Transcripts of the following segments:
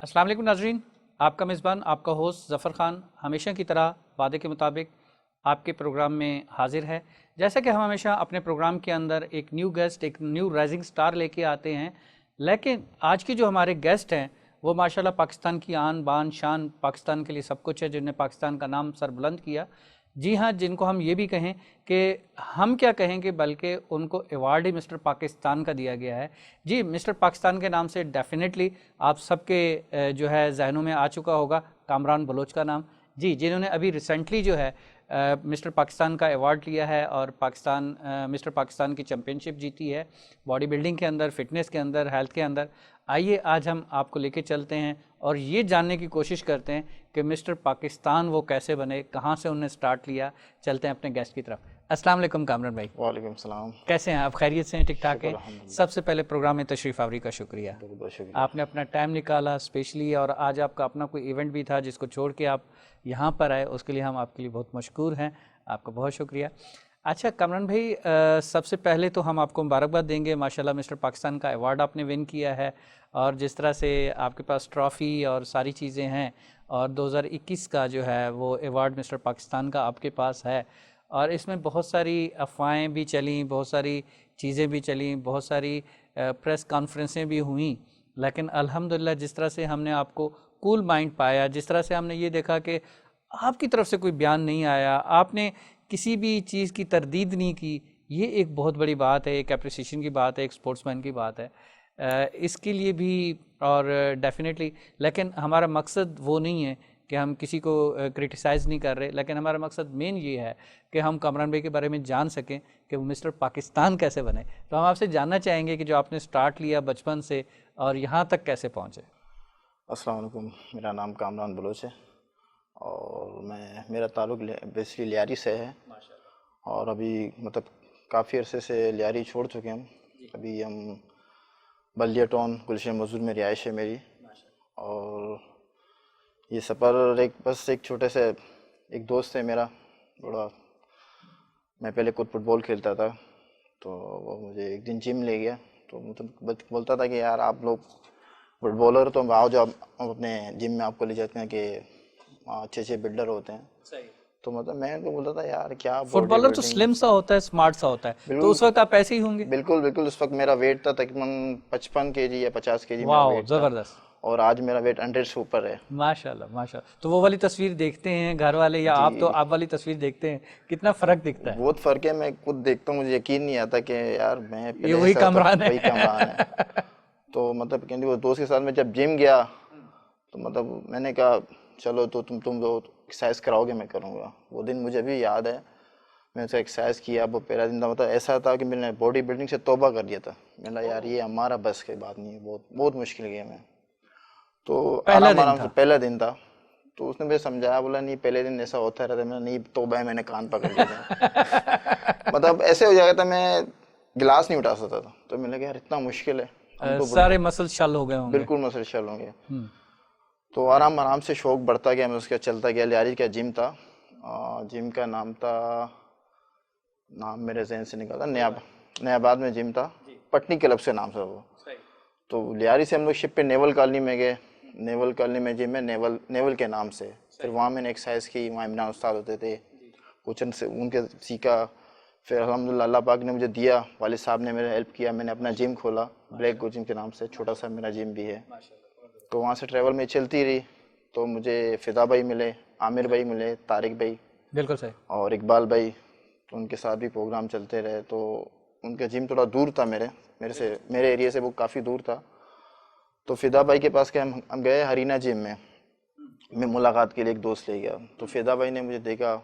अस्सलाम वालेकुम नाजरीन, आपका मेज़बान आपका होस्ट ज़फ़र ख़ान हमेशा की तरह वादे के मुताबिक आपके प्रोग्राम में हाजिर है। जैसा कि हम हमेशा अपने प्रोग्राम के अंदर एक न्यू गेस्ट, एक न्यू राइजिंग स्टार लेके आते हैं, लेकिन आज के जो हमारे गेस्ट हैं वो माशाल्लाह पाकिस्तान की आन बान शान, पाकिस्तान के लिए सब कुछ है, जिन्होंने पाकिस्तान का नाम सर बुलंद किया। जी हाँ, जिनको हम ये भी कहें कि हम क्या कहेंगे बल्कि उनको अवार्ड ही मिस्टर पाकिस्तान का दिया गया है। जी, मिस्टर पाकिस्तान के नाम से डेफिनेटली आप सबके जो है जहनों में आ चुका होगा कामरान बलोच का नाम। जी, जिन्होंने अभी रिसेंटली जो है मिस्टर पाकिस्तान का अवार्ड लिया है और मिस्टर पाकिस्तान की चैम्पियनशिप जीती है बॉडी बिल्डिंग के अंदर, फिटनेस के अंदर, हेल्थ के अंदर। आइए आज हम आपको लेके चलते हैं और ये जानने की कोशिश करते हैं कि मिस्टर पाकिस्तान वो कैसे बने, कहाँ से उन्होंने स्टार्ट लिया। चलते हैं अपने गेस्ट की तरफ। अस्सलाम वालेकुम कामरान भाई। वालेकुम सलाम। कैसे हैं आप? खैरियत से हैं? ठीक ठाक हैं? अल्हम्दुलिल्लाह। सबसे पहले प्रोग्राम में तशरीफ़ आवरी का शुक्रिया। बहुत बहुत शुक्रिया। आपने अपना टाइम निकाला स्पेशली, और आज आपका अपना कोई इवेंट भी था जिसको छोड़ के आप यहाँ पर आए, उसके लिए हम आपके लिए बहुत मशकूर हैं। आपका बहुत शुक्रिया। अच्छा कामरान भाई, सबसे पहले तो हम आपको मुबारकबाद देंगे, माशाल्लाह मिस्टर पाकिस्तान का अवार्ड आपने विन किया है, और जिस तरह से आपके पास ट्रॉफ़ी और सारी चीज़ें हैं, और 2021 का जो है वो अवार्ड मिस्टर पाकिस्तान का आपके पास है, और इसमें बहुत सारी अफवाहें भी चली, बहुत सारी चीज़ें भी चली, बहुत सारी प्रेस कॉन्फ्रेंसें भी हुई, लेकिन अल्हम्दुलिल्लाह जिस तरह से हमने आपको कूल माइंड पाया, जिस तरह से हमने ये देखा कि आपकी तरफ से कोई बयान नहीं आया, आपने किसी भी चीज़ की तरदीद नहीं की, ये एक बहुत बड़ी बात है, एक अप्रिसिएशन की बात है, एक स्पोर्ट्समैन की बात है। इसके लिए भी और डेफिनेटली, लेकिन हमारा मकसद वो नहीं है कि हम किसी को क्रिटिसाइज़ नहीं कर रहे, लेकिन हमारा मकसद मेन ये है कि हम कामरान भाई के बारे में जान सकें कि वो मिस्टर पाकिस्तान कैसे बने। तो हम आपसे जानना चाहेंगे कि जो आपने स्टार्ट लिया बचपन से और यहाँ तक कैसे पहुँचे। अस्सलाम वालेकुम, मेरा नाम कामरान बलोच है और मेरा ताल्लुक़ बेसिकली लियारी से है। और अभी मतलब काफ़ी अरसे से लियारी छोड़ चुके हम। अभी हम बल्दिया टाउन गुलशन मजदूर में रिहाइश है मेरी। और ये सफ़र बस एक छोटे से एक दोस्त है मेरा, बड़ा मैं पहले खुद फुटबॉल खेलता था, तो वो मुझे एक दिन जिम ले गया। तो मतलब बोलता था कि यार आप लोग फुटबॉलर तो आओ, जो हम अपने जिम में आपको ले जाते हैं कि अच्छे अच्छे बिल्डर होते हैं। सही। तो मतलब मैं तो बोलता था यार क्या बॉडी फुटबॉलर तो बिल्डिंग। स्लिम सा होता है, स्मार्ट सा होता है, तो बिल्कुल उस वक्त आप ऐसे ही होंगे। बिल्कुल बिल्कुल उस वक्त मेरा वेट था तकरीबन 55 केजी या 50 केजी मेरा वाह, वेट था। ज़बरदस्त। और आज मेरा वेट 100 से ऊपर है। माशाल्लाह माशाल्लाह। तो वो वाली तस्वीर देखते हैं घर वाले या आप, तो जी, आप वाली तस्वीर देखते हैं, कितना फ़र्क दिखता है। बहुत फ़र्क है। मैं खुद देखता हूँ, मुझे यकीन नहीं आता कि यार मैं ये पहले वही ऐसा होता, कामरान है। वही कामरान है। तो मतलब कहते वो दोस्त के साथ में जब जिम गया, तो मतलब मैंने कहा चलो तो तुम तो एक्सरसाइज कराओगे, मैं करूँगा। वो दिन मुझे भी याद है, मैंने उसका एक्सरसाइज किया। वो पहला दिन था, मतलब ऐसा था कि मैंने बॉडी बिल्डिंग से तौबा कर दिया था। मैंने कहा यार ये हमारा बस की बात नहीं है, बहुत बहुत मुश्किल गेम है। तो पहला आराम दिन आराम से था। पहला दिन था, तो उसने मुझे समझाया, बोला नहीं पहले दिन ऐसा होता रहता है। मैंने नहीं तौबा है, मैंने कान पकड़ लिया था। मतलब ऐसे हो जाएगा था, मैं गिलास नहीं उठा सकता था। तो मैंने कहा यार इतना मुश्किल है, हम तो सारे मसल शल हो गए होंगे। बिल्कुल मसल शल होंगे। तो आराम आराम से शौक बढ़ता गया, मैं उसका चलता गया। लियारी का जिम था, जिम का नाम था, नाम मेरे जहन से निकला, नयाबाद में जिम था, पटनी क्लब से नाम था वो। तो लियारी से हम लोग शिप पे नेवल कॉलोनी में गए। नेवल कॉलोनी में जिम है, नेवल के नाम से। फिर वहाँ मैंने एक्सरसाइज की, वहाँ इमरान उस्ताद होते थे, कुछ उनसे उनके सीखा। फिर अल्हम्दुलिल्लाह अल्लाह पाक ने मुझे दिया, वालिद साहब ने मेरा हेल्प किया, मैंने अपना जिम खोला ब्लैक कोचिंग के नाम से, छोटा सा मेरा जिम भी है। तो वहाँ से ट्रैवल में चलती रही। तो मुझे फ़िदा भाई मिले, आमिर भाई मिले, तारिक भाई बिल्कुल सही। और इकबाल भाई, तो उनके साथ भी प्रोग्राम चलते रहे। तो उनका जिम थोड़ा दूर था मेरे एरिया से, वो काफ़ी दूर था। तो फ़िदा भाई के पास के हम गए हरीना जिम में। मैं मुलाकात के लिए एक दोस्त ले गया। तो फ़िदा भाई ने मुझे देखा,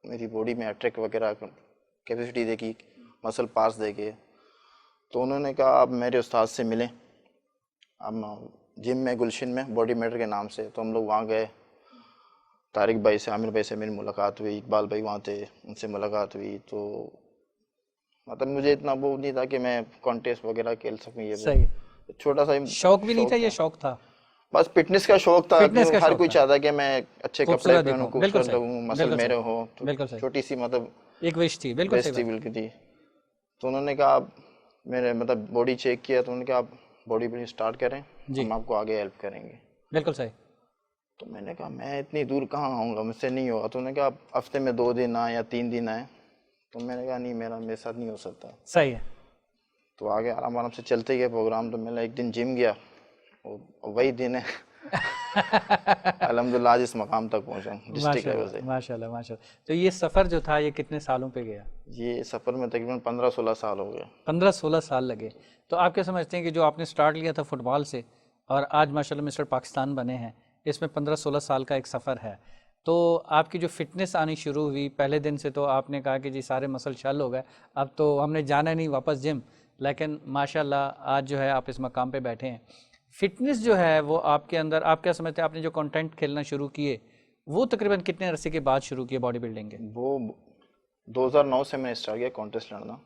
मेरी बॉडी में अट्रैक्ट वगैरह कैपेसिटी देखी, मसल पास देखे। तो उन्होंने कहा आप मेरे उस्ताद से मिलें। हम जिम में गुलशन में बॉडी मेटर के नाम से, तो हम लोग वहाँ गए। तारिक भाई से, आमिर भाई से मेरी मुलाकात हुई, इकबाल भाई वहाँ थे, उनसे मुलाकात हुई। तो मतलब मुझे इतना वो नहीं था कि मैं कॉन्टेस्ट वगैरह खेल सकूँ, ये वो सही। छोटा सा ही शौक भी नहीं था, शौक ये था। शौक था। बस फिटनेस का शौक था, फिटनेस का हर शौक कोई था, चाहता है कि मैं अच्छे कपड़े खूबसूरत पहनूं, दिखो। बिल्कुल खूबसूरत सही, लगूं, मसल बिल्कुल सही, मेरे हो। तो बिल्कुल सही। छोटी सी मतलब एक विश थी, बिल्कुल सही बेस्ट थी, बात है। बिल्कुल थी। तो उन्होंने कहा आप मेरे मतलब बॉडी चेक किया, तो उन्होंने कहा आप बॉडी बिल्डिंग स्टार्ट करें, जी। हम आपको आगे हेल्प करेंगे। बिल्कुल सही। तो मैंने कहा मैं इतनी दूर कहाँ आऊँगा, मुझसे नहीं होगा। तो उन्होंने कहा आप हफ्ते में 2 दिन आए या 3 दिन आए। तो मैंने कहा नहीं, मेरे साथ नहीं हो सकता। सही है। तो आगे आराम आराम से चलते गए प्रोग्राम। तो मैंने एक दिन जिम गया, और वही दिन है अल्हम्दुलिल्लाह आज इस मकाम तक पहुंचा हूं डिस्ट्रिक्ट लेवल माशाल्लाह से। माशाल्लाह माशाल्लाह। तो ये सफ़र जो था ये कितने सालों पे गया? ये सफ़र में तकरीबन 15-16 साल हो गए। 15-16 साल लगे। तो आप क्या समझते हैं कि जो आपने स्टार्ट लिया था फुटबॉल से और आज माशाल्लाह मिस्टर पाकिस्तान बने हैं, इसमें 15-16 साल का एक सफ़र है। तो आपकी जो फिटनेस आनी शुरू हुई पहले दिन से, तो आपने कहा कि जी सारे मसल शल हो गए, अब तो हमने जाना नहीं वापस जिम, लेकिन माशाल्लाह आज जो है आप इस मकाम पे बैठे हैं। फिटनेस जो है वो आपके अंदर, आप क्या समझते हैं आपने जो कंटेंट खेलना शुरू किए वो तकरीबन कितने अरसे के बाद शुरू किए बॉडी बिल्डिंग के? वो 2009 से मैंने स्टार्ट किया कॉन्टेस्ट लड़ना।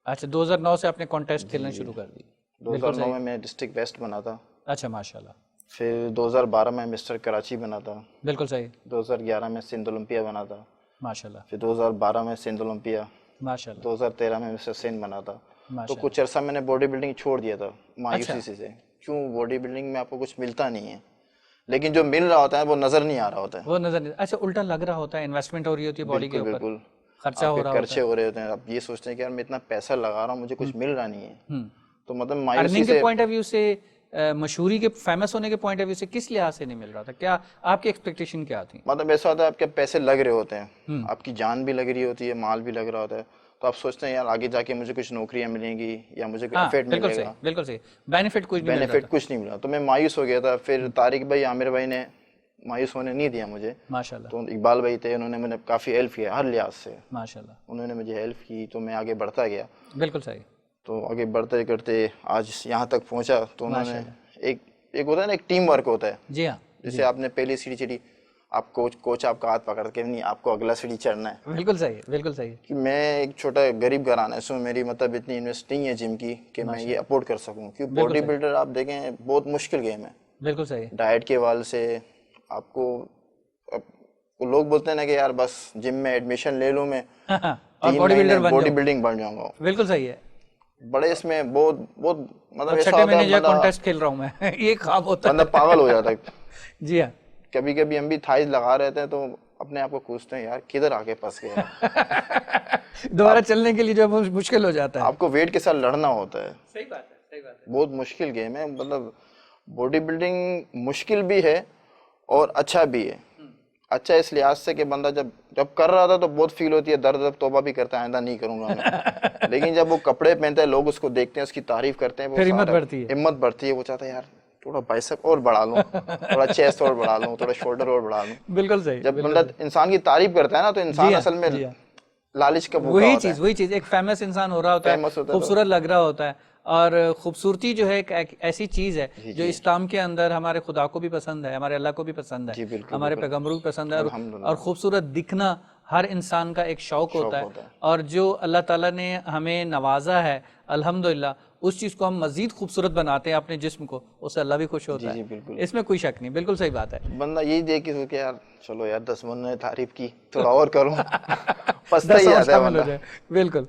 अच्छा, 2009 से आपने कॉन्टेस्ट खेलना जी, शुरू कर दी। बिल्कुल 2009 सही। में मैं डिस्ट्रिक्ट वेस्ट बना था। अच्छा माशाल्लाह। फिर 2012 में मिस्टर कराची बना था। बिल्कुल सही। 2011 में सिंध ओलंपिया बना था। माशाल्लाह फिर 2012 में सिंध ओलंपिया। माशाल्लाह 2013 में मिस्टर सिंध बना था। तो माशाल्लाह। कुछ अर्सा मैंने बॉडी बिल्डिंग छोड़ दिया था अच्छा। मायूसी से। क्यों, बॉडी बिल्डिंग में आपको कुछ मिलता नहीं है, लेकिन जो मिल रहा होता है वो नज़र नहीं आ रहा होता है। वो नजर नहीं, अच्छा उल्टा लग रहा होता है, इन्वेस्टमेंट हो रही होती है बॉडी के बिल्कुल ऊपर, बिल्कुल। खर्चा हो आपके रहा होता खर्चे है। हो रहे होते हैं, आप ये सोचते हैं कि यार मैं इतना पैसा लगा रहा हूँ, मुझे कुछ मिल रहा नहीं है। हम्म। तो मतलब मायूसी अर्निंग के से, पॉइंट ऑफ व्यू से, मशहूरी के, फेमस होने के पॉइंट ऑफ व्यू से किस लिहाज से नहीं मिल रहा था? क्या आपकी एक्सपेक्टेशन क्या थी? मतलब ऐसा होता है आपके पैसे लग रहे होते हैं, आपकी जान भी लग रही होती है, माल भी लग रहा होता है। तो आप सोचते हैं यार आगे जाके मुझे कुछ नौकरियां मिलेंगी या मुझे कोई हाँ अफेट बिल्कुल सही, मिलेगा। बिल्कुल सही। बेनिफिट कुछ नहीं मिल रहा बेनिफिट था। कुछ नहीं मिला, तो मैं मायूस हो गया था। फिर तारिक भाई, आमिर भाई ने मायूस होने नहीं दिया मुझे। माशाल्लाह तो इकबाल भाई थे, उन्होंने मुझे काफ़ी हेल्प किया हर लिहाज से। माशाल्लाह। उन्होंने मुझे हेल्प की तो मैं आगे बढ़ता गया। बिल्कुल सही। तो आगे बढ़ते करते आज यहाँ तक पहुँचा। तो उन्होंने माशाल्लाह। एक एक होता है ना, एक टीम वर्क होता है। जी हाँ। जैसे आपने पहली सीढ़ी चढ़ी, आप कोच आपका हाथ पकड़ के, नहीं आपको अगला सीढ़ी चढ़ना है। बिल्कुल सही, बिल्कुल सही। कि मैं एक छोटा गरीब घराना है, सो मेरी मतलब इतनी इन्वेस्ट नहीं है जिम की कि मैं ये अफोर्ड कर सकूं। क्योंकि बॉडी बिल्डर आप देखें बहुत मुश्किल गेम है। बिल्कुल सही। डाइट के हवाले से आपको, वो लोग बोलते हैं ना कि यार बस जिम में एडमिशन ले लूं मैं, और 3 बॉडी महीने बिल्डर बन बॉडी जाओ। बिल्डिंग बन जाऊंगा। बिल्कुल सही है। बड़े इसमें बहुत बहुत मतलब और ऐसा छठे होता महीने है जो है बंदा, कॉन्टेस्ट खेल रहा हूँ मैं ये ख्वाब होता बंदा पागल हो जाता है। है। जी हाँ। कभी कभी हम भी थाइज लगा रहते हैं तो अपने आप को पूछते हैं यार किधर आके फंस गए हैं। दोबारा चलने के लिए जो है मुश्किल हो जाता है। आपको वेट के साथ लड़ना होता है। सही बात है, सही बात है। बहुत मुश्किल गेम है। मतलब बॉडी बिल्डिंग मुश्किल भी है और अच्छा भी है। अच्छा इस लिहाज से कि बंदा जब जब कर रहा था तो बहुत फील होती है, दर्द दर्द, तौबा भी करता है आइंदा नहीं करूंगा मैं। लेकिन जब वो कपड़े पहनता है, लोग उसको देखते हैं, उसकी तारीफ करते हैं, वो फिर हिम्मत सारा बढ़ती है। हिम्मत बढ़ती है। वो चाहता है यार थोड़ा बाइसेप और बढ़ा लूं, थोड़ा चेस्ट और बढ़ा लूं, थोड़ा शोल्डर और बढ़ा लूं। बिल्कुल सही, जब बिल्कुल बंदा सही। इंसान की तारीफ करता है ना, तो जी इंसान हाँ, असल में जी हाँ। लालच का भूखा होता है। वही चीज़ एक फेमस इंसान हो रहा होता है, फेमस होता है तो खूबसूरत लग रहा होता है। और खूबसूरती जो है एक ऐसी चीज़ है जी जो जी इस्लाम के अंदर हमारे खुदा को भी पसंद है, हमारे अल्लाह को भी पसंद है, जी, बिल्कुल हमारे बिल्कुल। पैगम्बरों को पसंद है। और अल्हम्दुलिल्लाह खूबसूरत दिखना हर इंसान का एक शौक़ होता शौक है। होता है। और जो अल्लाह ताला ने हमें नवाजा है अल्हम्दुलिल्लाह, उस चीज़ को हम मज़ीद खूबसूरत बनाते हैं अपने जिस्म को, उससे अल्लाह भी खुश होता जी जी है। बिल्कुल। इसमें कोई शक नहीं, बिल्कुल सही बात है। बंदा यही देख के सोचे यार चलो यार 10 बंदों ने तारीफ की, थोड़ा और करूं। पछता ही 10 और जाता है शामिल हो बंदा। जाए। बिल्कुल।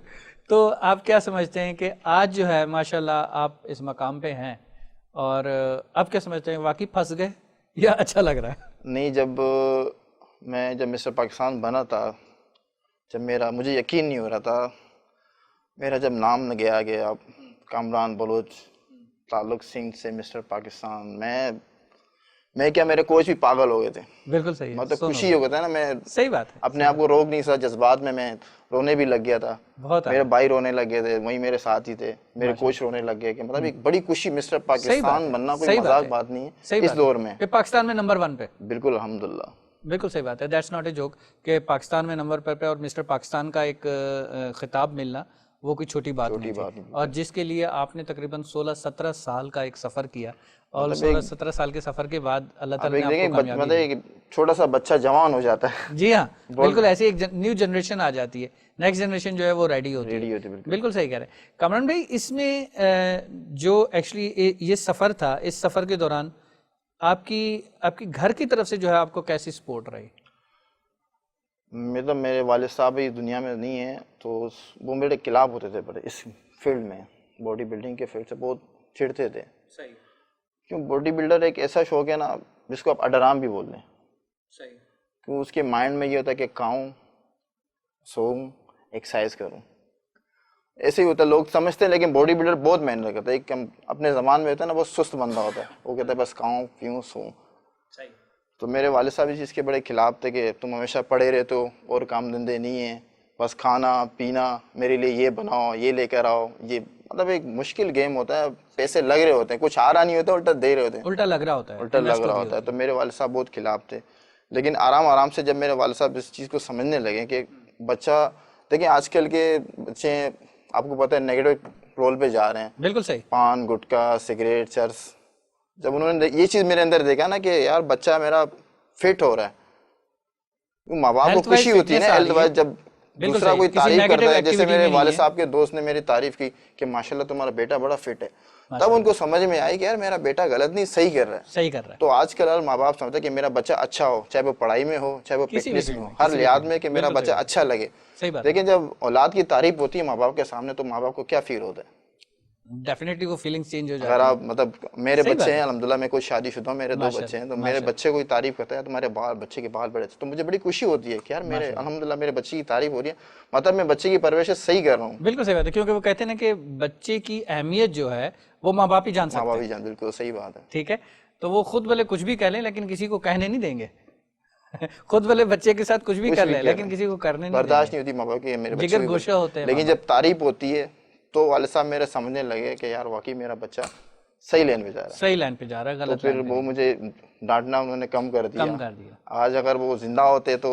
तो आप क्या समझते हैं कि आज जो है माशाल्लाह आप इस मकाम पे हैं, और आप क्या समझते हैं वाकई फंस गए या अच्छा लग रहा है? नहीं, जब मिस्टर पाकिस्तान बना था, जब मुझे यकीन नहीं हो रहा था, मेरा जब नाम गया गया कामरान बलोच, ताल्लुक सिंह से मिस्टर पाकिस्तान, मैं क्या, मेरे कोच भी पागल हो गए थे। बिल्कुल सही है, मतलब सुनो खुशी हो गया था ना, मैं सही बात है, अपने आप को रोक नहीं सकता, जज्बात में मैं रोने भी लग गया था। बहुत मेरे आला, भाई रोने लग गए थे, वहीं मेरे साथ ही थे, मेरे कोच रोने लग गए। कि मतलब एक बड़ी खुशी, मिस्टर सही बात पाकिस्तान है, बनना कोई सही बात मजाक है, बात नहीं सही है इस बात है दौर में। कि पाकिस्तान में नंबर 1 पे। बिल्कुल अल्हम्दुलिल्लाह। बिल्कुल सही बात है, दैट्स नॉट ए जोक कि पाकिस्तान में नंबर पर पे और मिस्टर पाकिस्तान का एक खिताब मिलना वो कोई छोटी बात नहीं छोटी थी। बात नहीं। और जिसके लिए आपने तकरीबन 16-17 साल का एक सफ़र किया, और मतलब 16-17 साल के सफ़र के बाद अल्लाह आप ताला एक ने आपको देखें, कामयाबी मतलब दी। एक छोटा सा बच्चा जवान हो जाता है। जी हाँ, बिल्कुल ऐसी एक न्यू जनरेशन आ जाती है, नेक्स्ट जनरेशन जो है वो रेडी होती है। रेडी होती है, बिल्कुल। बिल्कुल सही कह रहे हैं कामरान भाई। इसमें जो एक्चुअली ये सफ़र था, इस सफ़र के दौरान आपकी घर की तरफ से जो है आपको कैसी सपोर्ट रही? मतलब मेरे वालिद साहब इस दुनिया में नहीं है, तो वो मेरे खिलाफ होते थे बड़े इस फील्ड में, बॉडी बिल्डिंग के फील्ड से बहुत चिढ़ते थे। सही। क्यों, बॉडी बिल्डर एक ऐसा शौक है ना, जिसको आप अडराम भी बोल दें, सही। क्योंकि उसके माइंड में ये होता है कि खाऊं, सोऊं, एक्सरसाइज करूं। ऐसे ही होता है, लोग समझते हैं, लेकिन बॉडी बिल्डर बहुत मेहनत करता है। एक अपने ज़मान में होता है ना, बहुत सुस्त बंदा होता है, वो कहता है बस खाऊं पीऊं सोऊं। सही। तो मेरे वाले साहब इस चीज़ के बड़े खिलाफ थे कि तुम हमेशा पड़े रहते हो और काम धंधे नहीं है, बस खाना पीना, मेरे लिए ये बनाओ, ये लेकर आओ। ये मतलब एक मुश्किल गेम होता है, पैसे लग रहे होते हैं, कुछ आ रहा नहीं होता, उल्टा दे रहे होते हैं, उल्टा लग रहा होता है, उल्टा लग इन्वेस्ट हो रहा रही होता है। होती तो मेरे वाले साहब बहुत खिलाफ थे, लेकिन आराम आराम से जब मेरे वाले साहब इस चीज़ को समझने लगे कि बच्चा, देखिए आजकल के बच्चे आपको पता है नेगेटिव रोल पे जा रहे हैं, बिल्कुल सही। पान गुटखा सिगरेट चर्स। जब उन्होंने ये चीज़ मेरे अंदर देखा ना कि यार बच्चा मेरा फिट हो रहा है, माँ बाप को हेल्थ वाइज खुशी होती है फिटनेस ना, आ हेल्थ रही है। वाइज जब बिल्कुल दूसरा सही, कोई किसी तारीफ नेगेटिव करता है। जैसे एक्टिविटी मेरे में नहीं वाले है। साहब के दोस्त ने मेरी तारीफ की कि माशाल्लाह तुम्हारा बेटा बड़ा फिट है, तब माशाल्लाह। उनको समझ में आई कि यार मेरा बेटा गलत नहीं सही कर रहा है। सही कर रहा है, तो आजकल हर माँ बाप समझते हैं कि मेरा बच्चा अच्छा हो, चाहे वो पढ़ाई में हो, चाहे वो किसी भी फिटनेस में फील्ड हो, में, हर किसी भी लिहाज फील्ड में कि मेरा बिल्कुल सही बच्चा बात अच्छा लगे। सही बात है। लेकिन जब औलाद की तारीफ होती है माँ बाप के सामने, तो माँ बाप को क्या फील होता है। डेफिनेटली वो फीलिंग्स चेंज हो अगर जाती आप मतलब मेरे सही बच्चे बात हैं है। अल्हम्दुलिल्लाह, मैं कोई शादीशुदा हूं, मेरे 2 बच्चे हैं, तो मेरे बच्चे कोई तारीफ करता है, तुम्हारे बाल बच्चे के बाल बड़े अच्छे, तो मुझे बड़ी खुशी होती है कि यार मेरे अल्हम्दुलिल्लाह मेरे बच्चे की तारीफ हो रही है, मतलब मैं बच्चे की परवरिश सही कर रहा हूँ। बिल्कुल सही बात है, क्योंकि वो कहते हैं ना कि बच्चे की अहमियत जो है वो माँ बाप ही जान माँ सकते बाप हैं। ही जान, बिल्कुल सही बात है। ठीक है, तो वो खुद भले कुछ भी कह लें लेकिन किसी को कहने नहीं देंगे। खुद भले बच्चे के साथ कुछ भी कुछ कर भी ले कह लेकिन रहे किसी को करने हैं, नहीं बर्दाश्त देंगे। नहीं होती माँ बाप की मेरे बच्चे जिगर भी गोशा होते हैं माँ लेकिन बाप। जब तारीफ होती है तो वाले साहब मेरे समझने लगे कि यार वाकई मेरा बच्चा सही लाइन पे जा रहा है। सही लाइन पे जा रहा है, तो गलत फिर लाइन पे वो नहीं। मुझे डांटना उन्होंने कम कर कम दिया। कर दिया। आज अगर वो जिंदा होते तो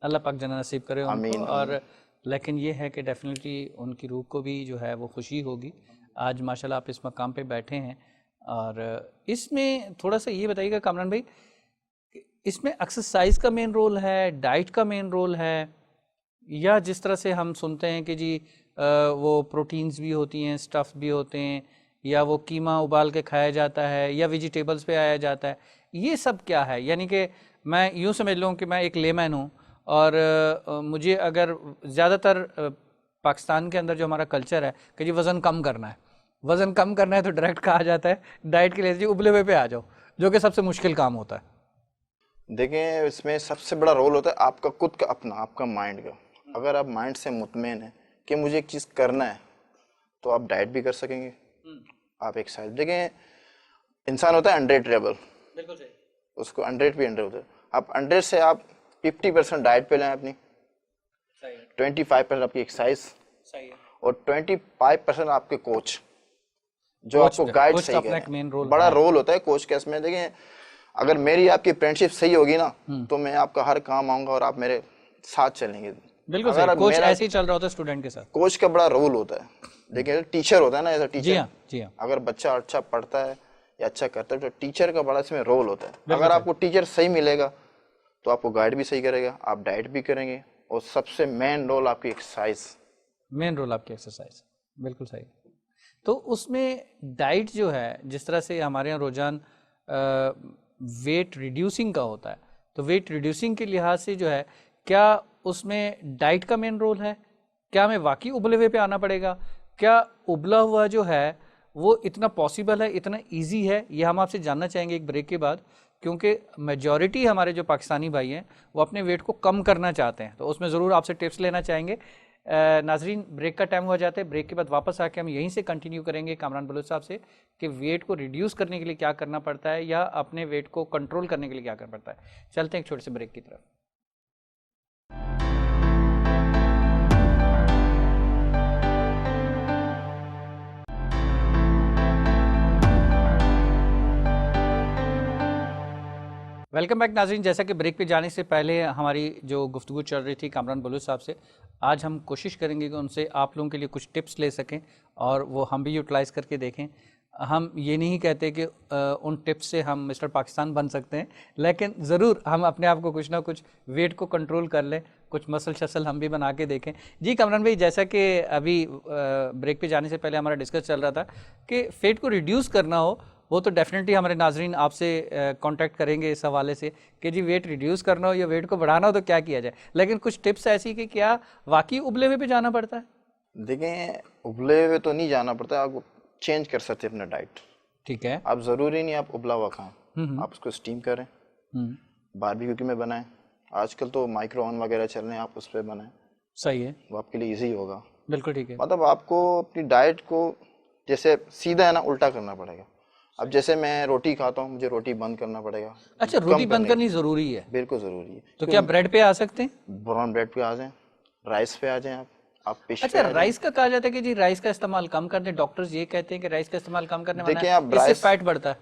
अल्लाह पाक जना नसीब करे उनको। आमीन, और लेकिन ये है कि डेफिनेटली उनकी रूह को भी जो है वो खुशी होगी। आज माशाल्लाह आप इस मकाम पे बैठे हैं। और इसमें थोड़ा सा ये बताइएगा कामरान भाई, इसमें एक्सरसाइज का मेन रोल है, डाइट का मेन रोल है, या जिस तरह से हम सुनते हैं कि जी वो प्रोटीन्स भी होती हैं, स्टफ़ भी होते हैं, या वो कीमा उबाल के खाया जाता है, या वेजिटेबल्स पे आया जाता है, ये सब क्या है? यानी कि मैं यूँ समझ लूँ कि मैं एक लेमैन हूँ और मुझे अगर ज़्यादातर पाकिस्तान के अंदर जो हमारा कल्चर है कि जी वज़न कम करना है, वज़न कम करना है, तो डायरेक्ट कहा जाता है डाइट के लिए जी उबले हुए पे आ जाओ, जो कि सबसे मुश्किल काम होता है। देखें, इसमें सबसे बड़ा रोल होता है आपका खुद का, अपना आपका माइंड का। अगर आप माइंड से मुतमईन है कि मुझे एक चीज़ करना है, तो आप डाइट भी कर सकेंगे, आप एक्सरसाइज। देखें, इंसान होता है 100 ट्रेबल, बिल्कुल सही। उसको 100 भी 100 होता है। आप 100 से आप 50% डाइट पे लें अपनी, सही है, 25% आपकी एक्सरसाइज, सही है। और 25% आपके कोच जो कोच आपको का- गाइड कोच का सही अपना एक करें। मेन रोल बड़ा है। रोल होता है कोच का इसमें। देखें, अगर मेरी आपकी फ्रेंडशिप सही होगी ना, तो मैं आपका हर काम आऊंगा और आप मेरे साथ चलेंगे। बिल्कुल अगर सही, कोच मेरा ऐसे ही चल रहा होता है स्टूडेंट के साथ। कोच का बड़ा रोल होता है। देखिए, टीचर होता है ना, एज अ जी टीचर, हाँ, जी हाँ, अगर बच्चा अच्छा पढ़ता है या अच्छा करता है, तो टीचर का बड़ा इसमें रोल होता है। बिल्कुल अगर सही। आपको टीचर सही मिलेगा तो आपको गाइड भी सही करेगा, आप डाइट भी करेंगे, और सबसे मेन रोल आपकी एक्सरसाइज। मेन रोल आपकी एक्सरसाइज, बिल्कुल सही। तो उसमें डाइट जो है, जिस तरह से हमारे यहाँ रोजान वेट रिड्यूसिंग का होता है, तो वेट रिड्यूसिंग के लिहाज से जो है, क्या उसमें डाइट का मेन रोल है? क्या हमें वाकई उबले हुए पे आना पड़ेगा? क्या उबला हुआ जो है वो इतना पॉसिबल है, इतना इजी है? ये हम आपसे जानना चाहेंगे एक ब्रेक के बाद, क्योंकि मेजॉरिटी हमारे जो पाकिस्तानी भाई हैं वो अपने वेट को कम करना चाहते हैं, तो उसमें ज़रूर आपसे टिप्स लेना चाहेंगे। नाजरीन, ब्रेक का टाइम हो जाता है, ब्रेक के बाद वापस आके हम यहीं से कंटिन्यू करेंगे कामरान बलूच साहब से कि वेट को रिड्यूस करने के लिए क्या करना पड़ता है, या अपने वेट को कंट्रोल करने के लिए क्या करना पड़ता है। चलते हैं एक छोटे से ब्रेक की तरफ। वेलकम बैक नाज़रीन। जैसा कि ब्रेक पे जाने से पहले हमारी जो गुफ्तगू चल रही थी कामरान बलूच साहब से, आज हम कोशिश करेंगे कि उनसे आप लोगों के लिए कुछ टिप्स ले सकें और वो हम भी यूटिलाइज़ करके देखें। हम ये नहीं कहते कि उन टिप्स से हम मिस्टर पाकिस्तान बन सकते हैं, लेकिन ज़रूर हम अपने आप को कुछ ना कुछ वेट को कंट्रोल कर लें, कुछ मसल शसल हम भी बना के देखें। जी कामरान भाई, जैसा कि अभी ब्रेक पे जाने से पहले हमारा डिस्कस चल रहा था कि फ़ेट को रिड्यूस करना हो, वो तो डेफिनेटली हमारे नाजरीन आपसे कांटेक्ट करेंगे इस हवाले से कि जी वेट रिड्यूस करना हो या वेट को बढ़ाना हो तो क्या किया जाए। लेकिन कुछ टिप्स ऐसी कि क्या वाकई उबले हुए पे जाना पड़ता है? देखें, उबले हुए तो नहीं जाना पड़ता, आप चेंज कर सकते अपना डाइट। ठीक है, आप ज़रूरी नहीं आप उबला हुआ खाएं। आप उसको स्टीम करें, बारबेक्यू में बनाएं। आजकल तो माइक्रो ओवन वगैरह चल रहे हैं, आप उस पर बनाएं, सही है, वो आपके लिए इजी होगा। बिल्कुल ठीक है। मतलब आपको अपनी डाइट को जैसे सीधा है ना उल्टा करना पड़ेगा। अब जैसे मैं रोटी खाता हूँ, मुझे रोटी बंद करना पड़ेगा। अच्छा, रोटी बंद करनी ज़रूरी है? बिल्कुल ज़रूरी है। तो क्या ब्रेड पे आ सकते हैं? ब्राउन ब्रेड पे आ जाएं, राइस पे आ जाएं, आप फिश अच्छा, राइस का कहा जाता है कि जी राइस का इस्तेमाल कम कर दें, डॉक्टर्स ये कहते हैं कि राइस का इस्तेमाल कम करने वाला देखिए है, आप इससे फैट बढ़ता है।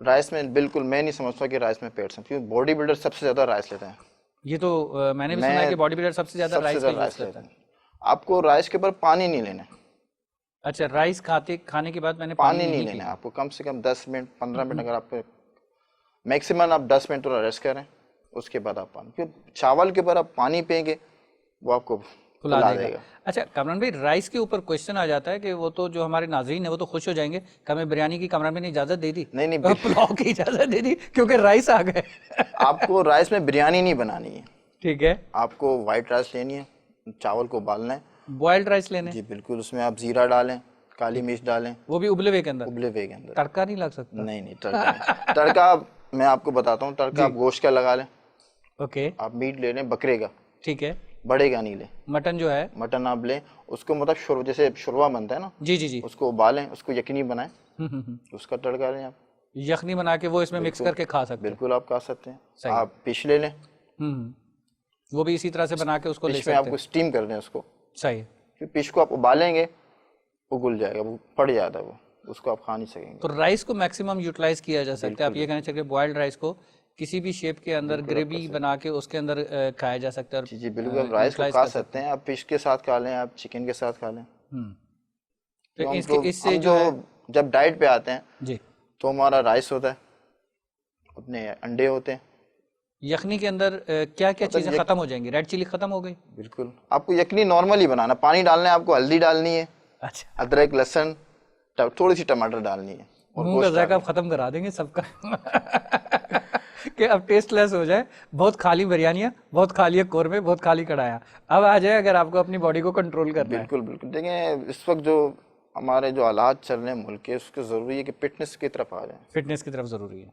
राइस में बिल्कुल मैं नहीं समझता कि राइस में फैट है, क्योंकि बॉडी बिल्डर सबसे ज़्यादा राइस लेते हैं। ये तो मैंने भी सुना है कि बॉडी बिल्डर सबसे ज़्यादा राइस का यूज़ करता है। आपको राइस के ऊपर पानी नहीं लेना। अच्छा, राइस खाने के बाद मैंने पानी नहीं लेना है आपको। कम से कम 10 मिनट 15 मिनट, अगर आप मैक्सिमम आप 10 मिनट थोड़ा रेस्ट करें, उसके बाद आप पानी, क्योंकि चावल के ऊपर आप पानी पिएंगे वो आपको फुला देगा। अच्छा कामरान भाई, राइस के ऊपर क्वेश्चन आ जाता है कि वो तो जो हमारे नाज़रीन है वो तो खुश हो जाएंगे कि हमें बिरयानी की कामरान भाई ने इजाज़त दे दी, नहीं पुलाव की इजाज़त दे दी क्योंकि राइस आ गए। आपको राइस में बिरयानी नहीं बनानी है, ठीक है। आपको वाइट राइस लेनी है, चावल को उबालना है, बॉइल्ड राइस लेने जी बिल्कुल। उसमें आप जीरा डालें, काली मिर्च डालें, वो भी उबले हुए के अंदर? उबले हुए के अंदर। तड़का नहीं लग सकता? नहीं तड़का नहीं। तड़का मैं आपको बताता हूँ, तड़का आप गोश्त का लगा लें। ओके, आप मीट ले लें बकरे का, ठीक है। बड़े का नहीं लें। मटन जो है, मटन आप लें, उसको मतलब जैसे शुरवा बनता है ना, जी जी जी, उसको उबालें, उसको यखनी बनाएं, उसका तड़का लें आप। यखनी बना के वो इसमें मिक्स करके खा सकते हैं? बिल्कुल आप खा सकते हैं। आप फिश ले लें, वो भी इसी तरह से बना के उसको ले सकते हैं। आपको स्टीम कर दें उसको। सही है। फिर फिश को आप उबालेंगे, वो घुल जाएगा, वो फट जाता है, वो उसको आप खा नहीं सकेंगे। तो राइस को मैक्सिमम यूटिलाइज किया जा सकता है, आप ये कहना चाहिए बॉइल्ड राइस को किसी भी शेप के अंदर ग्रेवी बना के उसके अंदर खाया जा सकता है। जी बिल्कुल, आप राइस को खा सकते हैं, आप फिश के साथ खा लें, आप चिकन के साथ खा लें। तो इससे जो जब डाइट पे आते हैं जी, तो हमारा राइस होता है, अपने अंडे होते हैं। यखनी के अंदर क्या क्या चीजें खत्म हो जाएंगी? रेड चिली खत्म हो गई? बिल्कुल, आपको यखनी नॉर्मल ही बनाना, पानी डालना है, आपको हल्दी डालनी है, अच्छा, अदरक लहसुन, थोड़ी सी टमाटर डालनी है, और मुंह का जायका खत्म करा देंगे सबका कि अब टेस्टलेस हो जाए। बहुत खाली बिरयानियाँ, बहुत खाली कौरमे, बहुत खाली कढ़ाया, अब आ जाए अगर आपको अपनी बॉडी को कंट्रोल करना है। बिल्कुल बिल्कुल। देखें इस वक्त जो हमारे जो हालात चल रहे हैं मुल्क के, उसके ज़रूरी है कि फिटनेस की तरफ आ जाए। फिटनेस की तरफ ज़रूरी है,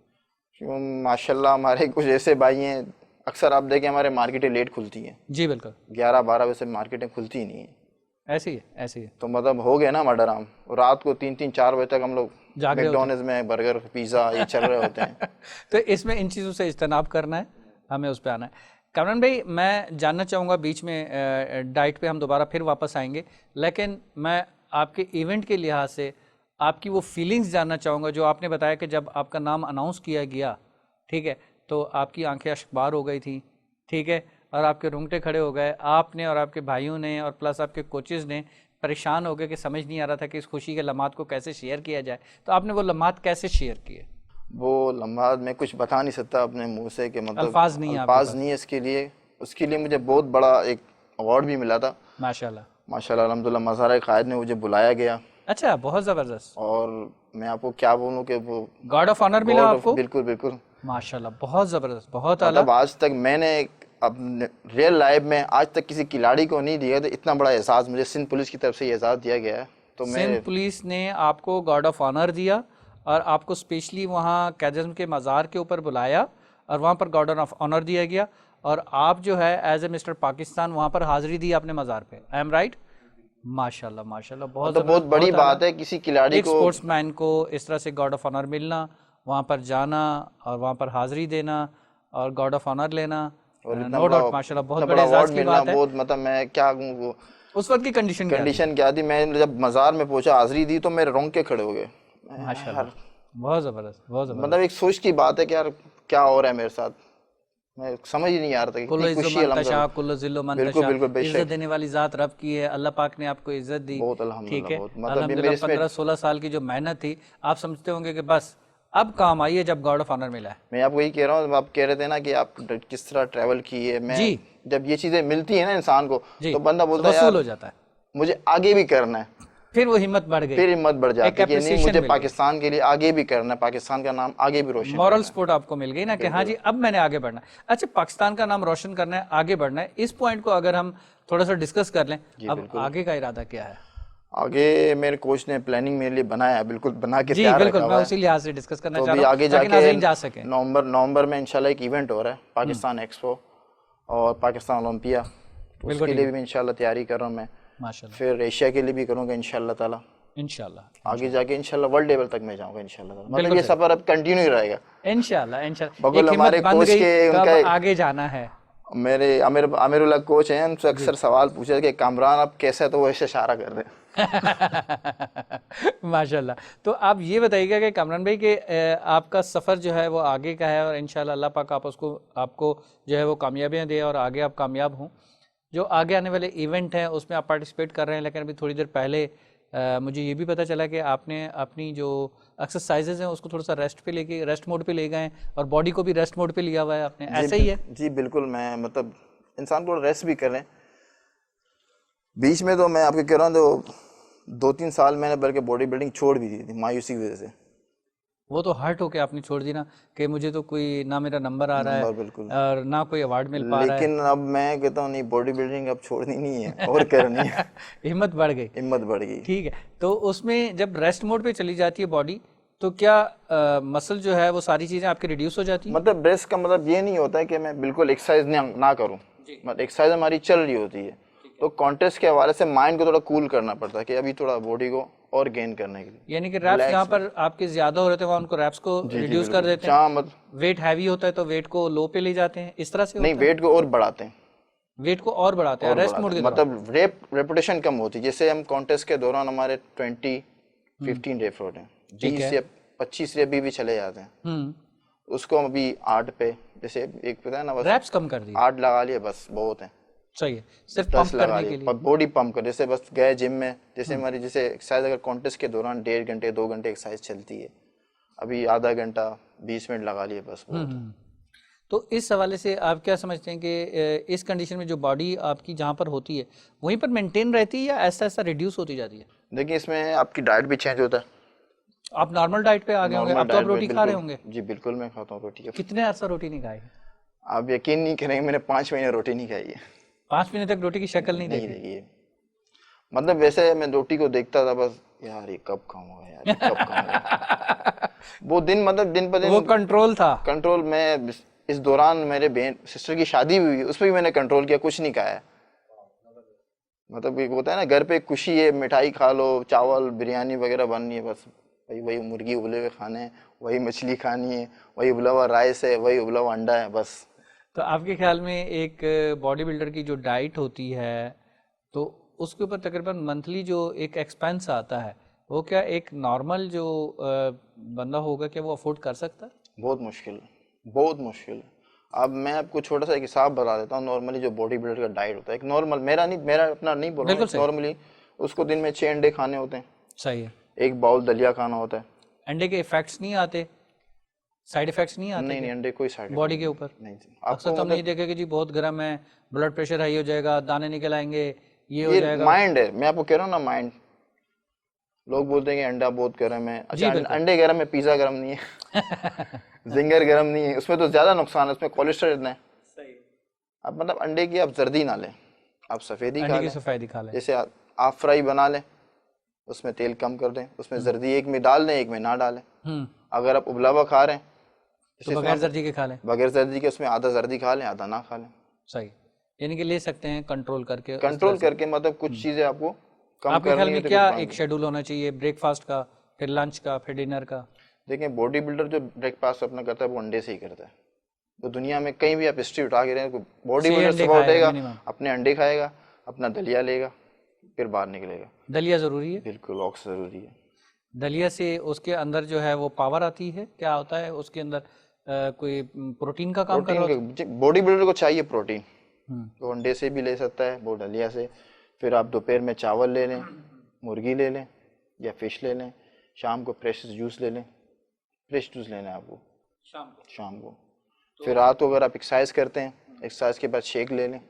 क्यों माशाल्लाह हमारे कुछ ऐसे भाई हैं, अक्सर आप देखें हमारे मार्केटें लेट खुलती हैं। जी बिल्कुल, 11-12 बजे से मार्केटें खुलती ही नहीं है। ऐसी है, ऐसी है। तो मतलब हो गए ना मर्डराम, रात को 3-4 बजे तक हम लोग मैकडॉनल्ड्स में बर्गर पिज़्ज़ा ये चल रहे होते हैं। तो इसमें इन चीज़ों से इज्तनाब करना है, हमें उस पर आना है। कामरान भाई, मैं जानना चाहूँगा, बीच में डाइट पे हम दोबारा फिर वापस आएंगे, लेकिन मैं आपके इवेंट के लिहाज से आपकी वो फीलिंग्स जानना चाहूँगा जो आपने बताया कि जब आपका नाम अनाउंस किया गया, ठीक है, तो आपकी आंखें अश्कबार हो गई थी, ठीक है, और आपके रोंगटे खड़े हो गए, आपने और आपके भाइयों ने और प्लस आपके कोचेज़ ने परेशान हो गए कि समझ नहीं आ रहा था कि इस खुशी के लम्हात को कैसे शेयर किया जाए। तो आपने वो लम्हात कैसे शेयर किए? वो लम्हात मैं कुछ बता नहीं सकता अपने मुंह से, कि मतलब अल्फाज नहीं है इसके लिए। उसके लिए मुझे बहुत बड़ा एक अवार्ड भी मिला था, माशाल्लाह माशाल्लाह अल्हम्दुलिल्लाह। मज़ार क़ायद में मुझे बुलाया गया। अच्छा, बहुत ज़बरदस्त। और मैं आपको क्या बोलूँ कि वो गॉड ऑफ ऑनर मिला आपको? बिल्कुल बिल्कुल, माशाल्लाह, बहुत ज़बरदस्त, बहुत आला। मतलब आज तक मैंने अपने रियल लाइफ में आज तक किसी खिलाड़ी को नहीं दिया, तो इतना बड़ा एहसास मुझे सिंध पुलिस की तरफ से ये एहसास दिया गया है। तो सिंध पुलिस ने आपको गॉड ऑफ ऑनर दिया और आपको स्पेशली वहाँ कैज़म के मज़ार के ऊपर बुलाया और वहाँ पर गॉड ऑफ ऑनर दिया गया, और आप जो है एज ए मिस्टर पाकिस्तान वहाँ पर हाज़िरी दी आपने मज़ार पे। I am right? माशाल्लाह माशाल्लाह, बहुत तो बहुत बड़ी बात है किसी खिलाड़ी को, स्पोर्ट्समैन को इस तरह से गॉड ऑफ ऑनर मिलना, वहाँ पर जाना और वहाँ पर हाज़िरी देना और गॉड ऑफ ऑनर लेना, नो डाउट माशाल्लाह बहुत बड़े एजाज़ की बात है। बहुत मतलब मैं क्या कहूँ, वो उस वक्त की कंडीशन क्या थी, मैं जब मज़ार में पहुंचा हाज़िरी दी तो मेरे रोंगटे खड़े हो गए। माशाल्लाह, बहुत ज़बरदस्त, बहुत ज़बरदस्त। मतलब एक सोच की बात है कि यार क्या हो रहा है मेरे साथ, मैं समझ ही नहीं आ रहा था। कुल्लु इज़्ज़ो मन तशा, कुल्लु ज़िल्लु मन तशा। बिल्कुल इज्जत देने वाली ज़ात रब की है, अल्लाह पाक ने आपको इज्जत दी, बहुत ठीक अल्हम्दुलिल्लाह, है। बहुत मतलब अल्हम्दुलिल्लाह 15-16 साल की जो मेहनत थी, आप समझते होंगे कि बस अब काम आई है जब गॉड ऑफ ऑनर मिला है। मैं आपको यही कह रहा हूँ, आप कह रहे थे ना कि आप किस तरह ट्रैवल किए। मैं जब ये चीज़ें मिलती है ना इंसान को, तो बंदा बोलता है यार हो जाता है, मुझे आगे भी करना है, फिर वो हिम्मत बढ़ गई, फिर हिम्मत बढ़ जाती है कि नहीं मुझे पाकिस्तान के लिए आगे भी करना है, पाकिस्तान का नाम आगे भी रोशन, मॉरल सपोर्ट आपको मिल गई ना कि हाँ जी अब मैंने आगे बढ़ना है। अच्छा, पाकिस्तान का नाम रोशन करना है, आगे बढ़ना है, इस पॉइंट को अगर हम थोड़ा सा डिस्कस कर लें, अब आगे का इरादा क्या है? आगे मेरे कोच ने प्लानिंग मेरे लिए बनाया है, बिल्कुल बना के जी तैयार बिल्कुल, रखा मैं हुआ है। उसी लिहाज से डिस्कस करना तो चाह अभी रहा हूँ आगे ताकि जाके नाज़रीन जा सकें। नवंबर में इंशाल्लाह एक इवेंट हो रहा है, पाकिस्तान एक्सपो और पाकिस्तान ओलंपिया, तो बिल्कुल उसके ठीक लिए है, भी मैं इंशाल्लाह तैयारी कर रहा हूँ मैं। माशाल्लाह, फिर एशिया के लिए भी करूँगा इंशाल्लाह ताला। इंशाल्लाह, आगे जाके इंशाल्लाह वर्ल्ड लेवल तक मैं जाऊँगा इंशाल्लाह ताला। मतलब बिल्कुल ये सही, सफ़र अब कंटिन्यू ही रहेगा। इंशाल्लाह, इंशाल्लाह। बगल एक हिम्मत हमारे बंध कोच गई, के कब उनका आगे जाना है। मेरे आमिरुल्लाह कोच हैं, उनसे जी। अक्सर सवाल पूछे कि कामरान आप कैसे है, तो वो ऐसे इशारा कर रहे हैं। माशाल्लाह। तो आप ये बताइएगा कि कामरान भाई कि आपका सफ़र जो है वो आगे का है और इंशाल्लाह अल्लाह पाक आप उसको आपको जो है वो कामयाबियाँ दे और आगे आप कामयाब हों। जो आगे आने वाले इवेंट हैं उसमें आप पार्टिसिपेट कर रहे हैं, लेकिन अभी थोड़ी देर पहले मुझे ये भी पता चला कि आपने अपनी जो एक्सरसाइजेज हैं उसको थोड़ा सा रेस्ट मोड पे ले गए और बॉडी को भी रेस्ट मोड पे लिया हुआ है आपने, ऐसा ही है? जी बिल्कुल, मैं मतलब इंसान को रेस्ट भी कर रहे हैं। बीच में तो मैं आपको कह रहा हूँ, तो 2-3 साल मैंने बल्कि बॉडी बिल्डिंग छोड़ भी दी थी मायूसी की वजह से। वो तो हर्ट होके आपने छोड़ दी ना कि मुझे तो कोई ना मेरा नंबर आ रहा है नंबर बिल्कुल। और ना कोई अवार्ड मिल पा रहा लेकिन अब मैं कहता हूँ नहीं, बॉडी बिल्डिंग अब छोड़नी नहीं है और करनी है। है। हिम्मत बढ़ गई। हिम्मत बढ़ गई। ठीक है, तो उसमें जब रेस्ट मोड पे चली जाती है बॉडी, तो क्या मसल जो है वो सारी चीज़ें आपकी रिड्यूस हो जाती हैं? मतलब ब्रेस्ट का मतलब ये नहीं होता है कि मैं बिल्कुल एक्सरसाइज ना करूँ, मतलब एक्सरसाइज हमारी चल रही होती है। तो कॉन्टेस्ट के हवाले से माइंड को थोड़ा कूल करना पड़ता है कि अभी थोड़ा बॉडी को और गेन करने के लिए। यानी कि रैप्स जहाँ पर आपके ज़्यादा हो रहे थे वहाँ उनको रैप्स को जी रिड्यूस कर बिल्कुल, देते जहाँ हैं। मत वेट हैवी होता है तो वेट को लो पे ले जाते हैं, इस तरह से नहीं, होता है? वेट को और बढ़ाते हैं। वेट को और बढ़ाते हैं और रेस्ट बढ़ाते मोड हैं, के दौरान? मतलब रेपुटेशन कम होती है। जैसे हम कॉन्टेस्ट के दौरान हमारे 15 रेप होते हैं, ठीक 20 है। या 25 रेप भी चले जाते हैं। उसको हम अभी 8 पे, जैसे एक पता है ना, बस रैप्स कम कर दिए। 8 लगा लिए, बस बहुत है। सही है, सिर्फ 10 पंप लगा करने लिए, के लिए। बॉडी पंप कर, जैसे बस गए जिम में, जैसे हमारी जैसे एक्सरसाइज अगर कॉन्टेस्ट के दौरान 1.5 घंटे 2 घंटे एक्सरसाइज चलती है, अभी आधा घंटा 20 मिनट लगा लिए, बस बहुत है। तो इस हवाले से आप क्या समझते हैं कि इस कंडीशन में जो बॉडी आपकी जहाँ पर होती है वहीं पर मेंटेन रहती है या ऐसा ऐसा रिड्यूस होती जाती है? देखिए, इसमें आपकी डाइट भी चेंज होता है। आप नॉर्मल डाइट पे आ गए होंगे, नॉर्मल अब तो आप डाइट में रोटी खा रहे बिल्कुल, होंगे। जी बिल्कुल मैं खाता हूँ रोटी। कितने अर्सा रोटी नहीं खाई? आप यकीन नहीं करेंगे, मैंने 5 महीने रोटी नहीं खाई है। 5 महीने तक रोटी की शक्ल नहीं नहीं देखी? देखी है। मतलब वैसे मैं रोटी को देखता था, बस यार ये कब खाऊंगा, यार ये कब खाऊंगा। वो दिन, मतलब दिन पर दिन वो कंट्रोल था। कंट्रोल। मैं इस दौरान मेरे बहन सिस्टर की शादी भी हुई, उसमें भी मैंने कंट्रोल किया, कुछ नहीं खाया। मतलब एक होता है ना, घर पे खुशी है, मिठाई खा लो, चावल बिरयानी वगैरह बननी है, बस वही वही मुर्गी उबले हुए खाने हैं, वही मछली खानी है, वही उबला हुआ राइस है, वही उबला हुआ अंडा है, बस। तो आपके ख्याल में एक बॉडी बिल्डर की जो डाइट होती है तो उसके ऊपर तकरीबन मंथली जो एक एक्सपेंस आता है वो क्या एक नॉर्मल जो बंदा होगा क्या वो अफोर्ड कर सकता है? बहुत मुश्किल, बहुत मुश्किल। अब मैं आपको छोटा सा एक हिसाब बता देता हूँ। नॉर्मली जो बॉडी बिल्डर का डाइट होता है, एक नॉर्मल, मेरा अपना नहीं बोल रहा हूँ, बिल्कुल सही। नॉर्मली उसको दिन में 6 अंडे खाने होते हैं, सही है। 1 बाउल दलिया खाना होता है। अंडे के इफेक्ट्स नहीं आते, साइड इफेक्ट्स नहीं आते नहीं नहीं, अंडे कोई साइड बॉडी के ऊपर? नहीं। अक्सर आपको तो हमने ये मतलब देखा कि जी बहुत गर्म है, ब्लड प्रेशर हाई हो जाएगा, दाने निकल आएंगे, ये हो ये जाएगा। माइंड है, मैं आपको कह रहा हूँ ना, माइंड। लोग बोलते हैं कि अंडा बहुत गर्म है। अच्छा, जी बिल्कुल। अंडे गर्म है, पिज्जा गर्म नहीं है। जिंगर गर्म नहीं है, उसमें तो ज्यादा नुकसान है, उसमें कोलेस्ट्रॉल इतना है। सही। अब मतलब अंडे की आप जर्दी ना लें, आप सफेदी खा अंडे की लें। सफेदी खा लें। जैसे आप फ्राई बना लें, उसमें तेल कम कर दें, उसमें जर्दी एक में डाल दें, एक में ना डालें। अगर आप उबला हुआ खा रहे हैं, तो बगैर जर्दी के खा लें। बगैर जर्दी के, उसमें आधा जर्दी खा लें, आधा ना खा लें। सही, यानी कि ले सकते हैं कंट्रोल करके उस कंट्रोल तरह से। करके, मतलब कुछ चीजें आपको कम आपके ख्याल करनी है में तो क्या कुछ एक शेड्यूल होना चाहिए ब्रेकफास्ट का, फिर लंच का, फिर डिनर का? देखें, बॉडी बिल्डर जो ब्रेकफास्ट अपना करता है वो अंडे से ही करता है। तो दुनिया में कहीं भी आप हिस्ट्री उठा के रहे, बॉडी 6 बिल्डर अंडे सुबह खाएगा उठेगा, मिनिमम। अपने अंडे खाएगा, अपना दलिया लेगा, फिर बाहर निकलेगा। दलिया ज़रूरी है? बिल्कुल, ऑक्स जरूरी है। दलिया से उसके अंदर जो है वो पावर आती है, क्या होता है उसके अंदर कोई प्रोटीन का काम कर रहा होता प्रोटीन, बॉडी बिल्डर को चाहिए प्रोटीन, है? तो अंडे से भी ले सकता है, वो दलिया से। फिर आप दोपहर में चावल ले लें, मुर्गी ले लें या फिश ले लें। शाम को फ्रेश जूस ले लें, फ्रेश जूस लेना है आपको शाम को। फिर रात को अगर आप एक्सरसाइज करते हैं, एक्सरसाइज के बाद शेक ले लें,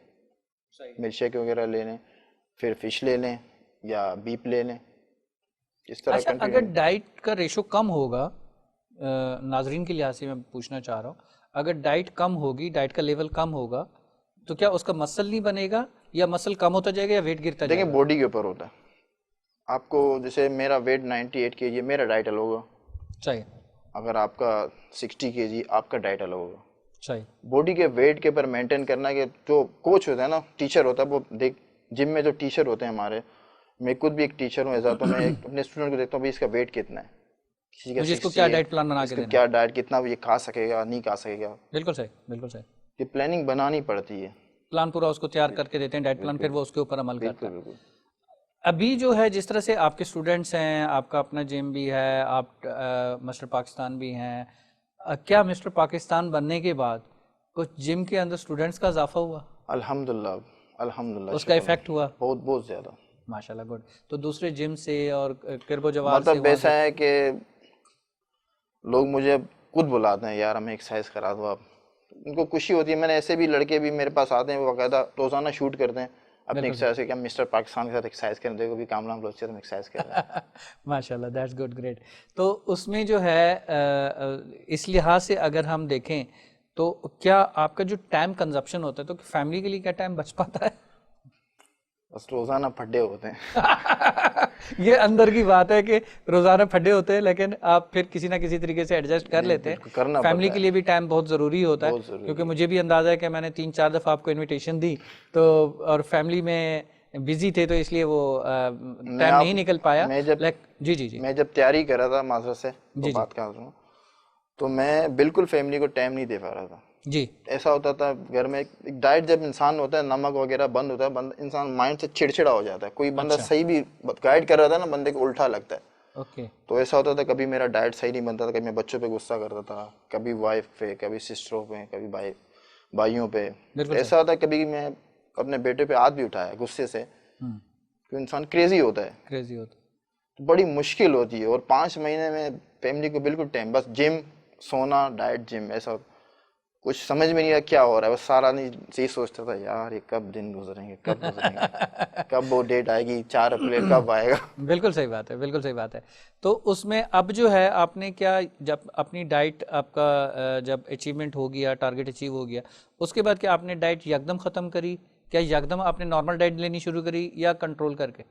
मिल्क शेक वगैरह ले लें। फिर फिश ले लें या बीफ ले लें, इस तरह अच्छा, कंटिन्यू। अगर डाइट का रेशो कम होगा, नाजरीन के लिहाज से मैं पूछना चाह रहा हूँ, अगर डाइट कम होगी, डाइट का लेवल कम होगा तो क्या उसका मसल नहीं बनेगा या मसल कम होता जाएगा या वेट गिरता देखिए, जाएगा? बॉडी के ऊपर होता है। आपको जैसे मेरा वेट 98 kg है, मेरा डाइट अलग होगा। सही अगर आपका 60 kg, आपका डाइट अलग होगा। सही। बॉडी के वेट के ऊपर मेंटेन करना, कि जो कोच होता है ना, टीचर होता है, वो देख, जिम में जो टीचर होते हैं हमारे, मैं खुद भी एक टीचर हूँ ऐसा, तो मैं अपने स्टूडेंट को देखता हूँ भाई इसका वेट कितना है, किसी का मुझे इसको 60 क्या है, डाइट प्लान बना के इसका देना है। क्या डाइट, कितना ये खा सकेगा नहीं खा सकेगा, बिल्कुल सही, बिल्कुल सही। ये प्लानिंग बनानी पड़ती है। प्लान पूरा उसको तैयार करके देते हैं, डाइट प्लान, फिर वो उसके ऊपर अमल करता बिल्कुल है। बिल्कुल। अभी जो है जिस तरह से आपके स्टूडेंट्स हैं, आपका अपना जिम भी है, आप मिस्टर पाकिस्तान भी हैं, क्या मिस्टर पाकिस्तान बनने के बाद कुछ जिम के अंदर स्टूडेंट्स का इजाफा हुआ, अल्हम्दुलिल्लाह, अल्हम्दुलिल्लाह, उसका शुक्र। इफेक्ट हुआ? बहुत बहुत ज़्यादा। माशाल्लाह, गुड। तो दूसरे जिम से और किरबो जवार से मतलब वहाँ ऐसा से? है कि लोग मुझे खुद बुलाते हैं, यार हमें एक्सरसाइज करा दो आप। उनको खुशी होती है। मैंने ऐसे भी लड़के भी मेरे पास आते हैं, वो बाकायदा रोजाना शूट करते हैं अपनी बिल्कुल एक्सरसाइज के, हम मिस्टर पाकिस्तान के साथ एक्सरसाइज करें, देखो भी कामरान बलोच से हम एक्सरसाइज कर रहे हैं। माशाल्लाह, दैट्स गुड, ग्रेट। तो उसमें जो है इस लिहाज से अगर हम देखें तो क्या आपका जो टाइम कंजप्शन होता है, तो फैमिली के लिए क्या टाइम बच पाता है? बस रोजाना फड्डे होते हैं। ये अंदर की बात है कि रोजाना फड्डे होते हैं, लेकिन आप फिर किसी ना किसी तरीके से एडजस्ट कर लेते हैं। बिल्कुल करना फैमिली पड़ता के है, लिए भी टाइम बहुत ज़रूरी होता है, बहुत जरूरी क्योंकि है। मुझे भी अंदाज़ा है कि मैंने 3-4 दफ़ा आपको इनविटेशन दी, तो और फैमिली में बिजी थे, तो इसलिए वो टाइम नहीं निकल पाया। मैं जब जी जी जी मैं जब तैयारी कर रहा था मास्टर से, तो जी जी बात कर रहा हूँ, तो मैं बिल्कुल फैमिली को टाइम नहीं दे पा रहा था। जी। ऐसा होता था घर में, एक डाइट जब इंसान होता है, नमक वगैरह बंद होता है, बंद इंसान माइंड से चिड़चिड़ा हो जाता है। कोई बंदा अच्छा, सही भी गाइड कर रहा था ना, बंदे को उल्टा लगता है। ओके। तो ऐसा होता था, कभी मेरा डाइट सही नहीं बनता था, कभी मैं बच्चों पे गुस्सा करता था, कभी वाइफ पे, कभी सिस्टरों पे, कभी भाइयों पे। बिल्कुल ऐसा होता है कभी मैं अपने बेटे पे हाथ भी उठाया गुस्से से, तो इंसान क्रेजी होता है, क्रेजी होता तो बड़ी मुश्किल होती है। और 5 महीने में फैमिली को बिल्कुल टाइम, बस जिम, सोना, डाइट, जिम, ऐसा कुछ समझ में नहीं आया क्या हो रहा है। बस सारा नहीं यही सोचता था, यार ये कब दिन गुजरेंगे, कब गुजरेंगे, कब वो डेट आएगी, 4 अप्रैल कब आएगा। है। बिल्कुल सही बात है, बिल्कुल सही बात है। तो उसमें अब जो है आपने क्या, जब अपनी डाइट आपका जब अचीवमेंट हो गया, टारगेट अचीव हो गया, उसके बाद क्या आपने डाइट यकदम ख़त्म करी? क्या यकदम आपने नॉर्मल डाइट लेनी शुरू करी या कंट्रोल करके?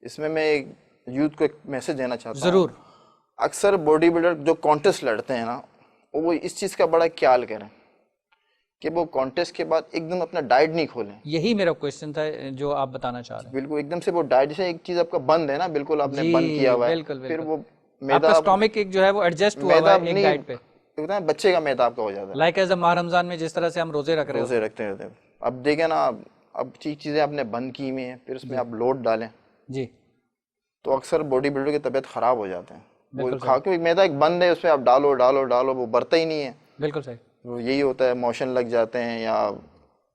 इसमें मैं एक यूथ को एक मैसेज देना चाहता हूँ। ज़रूर। अक्सर बॉडी बिल्डर जो कॉन्टेस्ट लड़ते हैं ना, वो इस चीज़ का बड़ा ख्याल करें कि वो कॉन्टेस्ट के बाद एकदम अपना डाइट नहीं खोलें। यही मेरा क्वेश्चन था जो आप बताना चाह रहे हैं। बिल्कुल एकदम से वो डाइट, जैसे एक चीज़ आपका बंद है ना, बिल्कुल आपने बंद किया जी हुआ है, बिल्कुल फिर बिल्कुल। वो आपका मैदा, स्टोमिक एक जो है वो एडजस्ट हुआ हुआ मैदा है एक नहीं डाइट पे, होता है, बच्चे का मैदा आपका हो जाता है। लाइक एज अ माह रमजान में जिस तरह से हम रोजे रख रहे रोजे होते रखते रहते हैं। अब देखें ना, अब चीज़ें आपने बंद की हुई हैं, फिर उसमें आप लोड डालें, हैं। जी तो अक्सर बॉडी बिल्डर की तबीयत खराब हो जाते हैं। वो बिल्कुल खा सही, के मैदा एक बंद है, उसमें आप डालो डालो डालो, वो बढ़ता ही नहीं है। बिल्कुल सही, तो यही होता है, मोशन लग जाते हैं या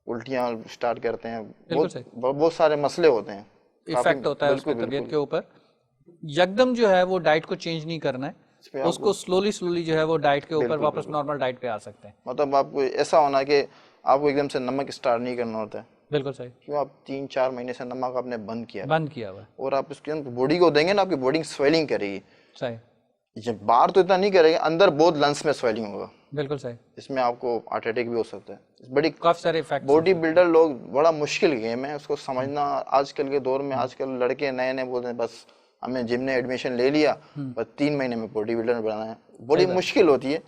उल्टियाँ स्टार्ट करते हैं, बिल्कुल सही। बहुत सारे मसले होते हैं काफ़ी। इफेक्ट होता है उसमें बिल्कुल तबीयत बिल्कुल। के ऊपर। यकदम जो है वो डाइट को चेंज नहीं करना है, इस पे आपको उसको स्लोली स्लोली जो है वो डाइट के ऊपर बिल्कुल वापस बिल्कुल, नॉर्मल डाइट पे आ सकते हैं। मतलब आपको ऐसा होना है कि आपको एकदम से नमक स्टार्ट नहीं करना होता है। बिल्कुल सही, क्यों, आप 3-4 महीने से नमक आपने बंद किया है, बंद किया हुआ है। और आप उसके बॉडी को देंगे ना, आपकी बॉडी स्वेलिंग करेगी। सही, ये बाहर तो इतना नहीं करेगा, अंदर बहुत लंग्स में स्वेलिंग होगा, बिल्कुल सही। इसमें आपको हार्ट अटैक भी हो सकता है। बड़ी काफ़ी सारे इफेक्ट्स हो बॉडी सकते बिल्डर लोग, बड़ा मुश्किल गेम है उसको समझना आजकल के दौर में। आजकल लड़के नए नए बोलते हैं, बस हमें जिम ने एडमिशन ले लिया, बस 3 महीने में बॉडी बिल्डर बनाना है। बड़ी मुश्किल होती है,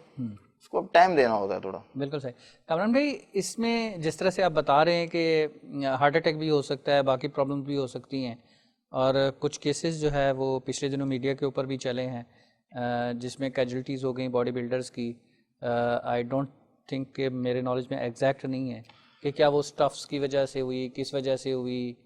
उसको अब टाइम देना होता है थोड़ा। हैं। बिल्कुल सही। कामरान भाई, इसमें जिस तरह से आप बता रहे हैं कि हार्ट अटैक भी हो सकता है, बाकी प्रॉब्लम्स भी हो सकती हैं, और कुछ केसेस जो है वो पिछले दिनों मीडिया के ऊपर भी चले हैं, जिसमें कैजुअलिटीज़ हो गई बॉडी बिल्डर्स की। आई डोंट थिंक कि मेरे नॉलेज में एग्जैक्ट नहीं है कि क्या वो स्टफ्स की वजह से हुई, किस वजह से हुई।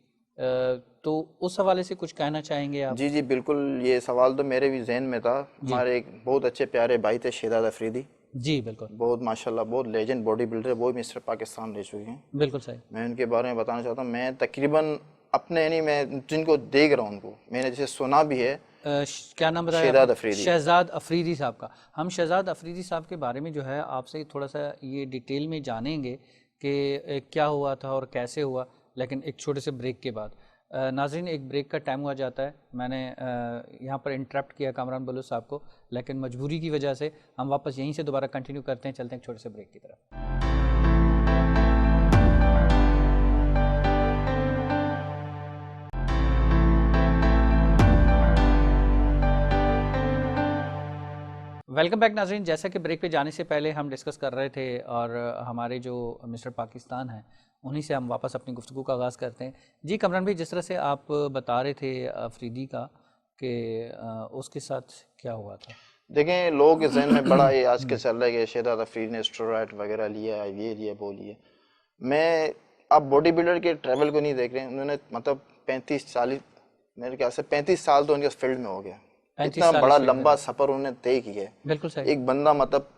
तो उस हवाले से कुछ कहना चाहेंगे आप? जी जी बिल्कुल, ये सवाल तो मेरे भी जहन में था। हमारे एक बहुत अच्छे प्यारे भाई थे, शहजाद अफरीदी, जी बिल्कुल, बहुत माशाल्लाह बहुत लेजेंड बॉडी बिल्डर, वो भी मिस्टर पाकिस्तान रह चुके हैं। बिल्कुल सही। मैं उनके बारे में बताना चाहता हूँ। मैं तकरीबन अपने, यानी मैं जिनको देख रहा हूँ उनको मैंने जैसे सुना भी है, क्या नाम बताया शहजाद आपने? अफरीदी। शहजाद अफरीदी साहब का। हम शहजाद अफरीदी साहब के बारे में जो है आपसे थोड़ा सा ये डिटेल में जानेंगे कि क्या हुआ था और कैसे हुआ, लेकिन एक छोटे से ब्रेक के बाद। नाज़रीन, एक ब्रेक का टाइम हुआ जाता है। मैंने यहाँ पर इंटरप्ट किया कामरान बलूच साहब को, लेकिन मजबूरी की वजह से हम वापस यहीं से दोबारा कंटिन्यू करते हैं, चलते हैं एक छोटे से ब्रेक की तरफ। वेलकम बैक नाज़रीन। जैसा कि ब्रेक पे जाने से पहले हम डिस्कस कर रहे थे और हमारे जो मिस्टर पाकिस्तान हैं उन्हीं से हम वापस अपनी गुफ्तगू का आगाज़ करते हैं। जी कमरान भाई, जिस तरह से आप बता रहे थे अफरीदी का कि उसके साथ क्या हुआ था। देखें, लोगों के जहन में बड़ा ये आज के चल रहा है कि शहजाद अफरीदी ने स्टेरॉयड वगैरह लिया, ये लिया, वो लिया। मैं आप बॉडी बिल्डर के ट्रैवल को नहीं देख रहे हैं। उन्होंने मतलब 35-40 मेरे ख्याल से 35 साल तो उनके फील्ड में हो गया। इतना बड़ा लंबा सफ़र उन्होंने तय किया है। बिल्कुल सही। एक बंदा मतलब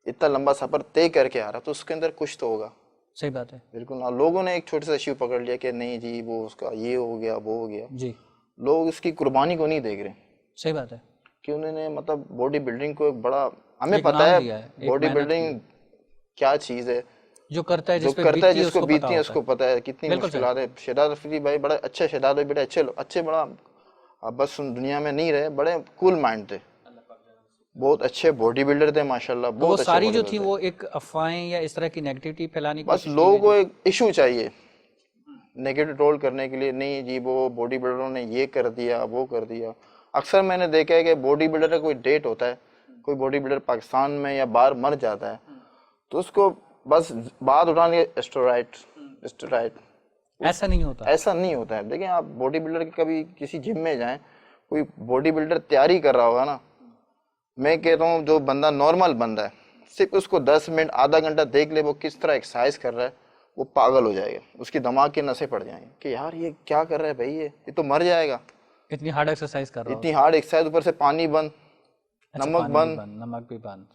इतना लंबा सफ़र तय करके आ रहा तो उसके अंदर कुछ तो होगा। सही बात है। बिल्कुल ना, लोगों ने एक छोटा सा इश्यू पकड़ लिया कि नहीं जी वो उसका ये हो गया, वो हो गया। जी, लोग उसकी कुर्बानी को नहीं देख रहे। सही बात है कि उन्होंने मतलब बॉडी बिल्डिंग को एक बड़ा, हमें एक पता नाम है दिया है, एक बॉडी मेहनत बिल्डिंग क्या चीज़ है। जो करता है, जो जिस पे करता है, बीतती है, जिसको उसको पता बीतती है होता उसको पता है कितनी बिल्कुल मुश्किलात है। शहजाद अफरीदी भाई बड़ा अच्छे, शहजाद भाई बड़े अच्छे बड़ा, अब बस दुनिया में नहीं रहे, बड़े कूल माइंड थे, बहुत अच्छे बॉडी बिल्डर थे माशाल्लाह, तो वो बहुत अच्छे सारी बॉडी जो बिल्डर थी थे। वो एक अफवाहें या इस तरह की नेगेटिविटी फैलाने की बस कोशिश की लोगों गई को थी। एक इशू चाहिए नेगेटिव ट्रोल करने के लिए, नहीं जी वो बॉडी बिल्डरों ने ये कर दिया, वो कर दिया। अक्सर मैंने देखा है कि बॉडी बिल्डर का कोई डेट होता है, कोई बॉडी बिल्डर पाकिस्तान में या बाहर मर जाता है तो उसको बस बात उठाने के स्टेरॉइड, ऐसा नहीं होता। ऐसा नहीं होता है। देखिए आप बॉडी बिल्डर के कभी किसी जिम में जाएं, कोई बॉडी बिल्डर तैयारी कर रहा होगा ना, मैं कहता हूँ जो बंदा नॉर्मल बंदा है सिर्फ उसको 10 मिनट आधा घंटा देख ले वो किस तरह एक्सरसाइज कर रहा है, वो पागल हो जाएगा, उसकी दिमाग की नसें पड़ जाएंगी कि यार ये क्या कर रहा है भाई, ये तो मर जाएगा। इतनी हार्ड एक्सरसाइज कर रहा इतनी होता। हार्ड एक्सरसाइज, ऊपर से पानी बंद, अच्छा, नमक पानी भी बंद, बंद, नमक भी बंद।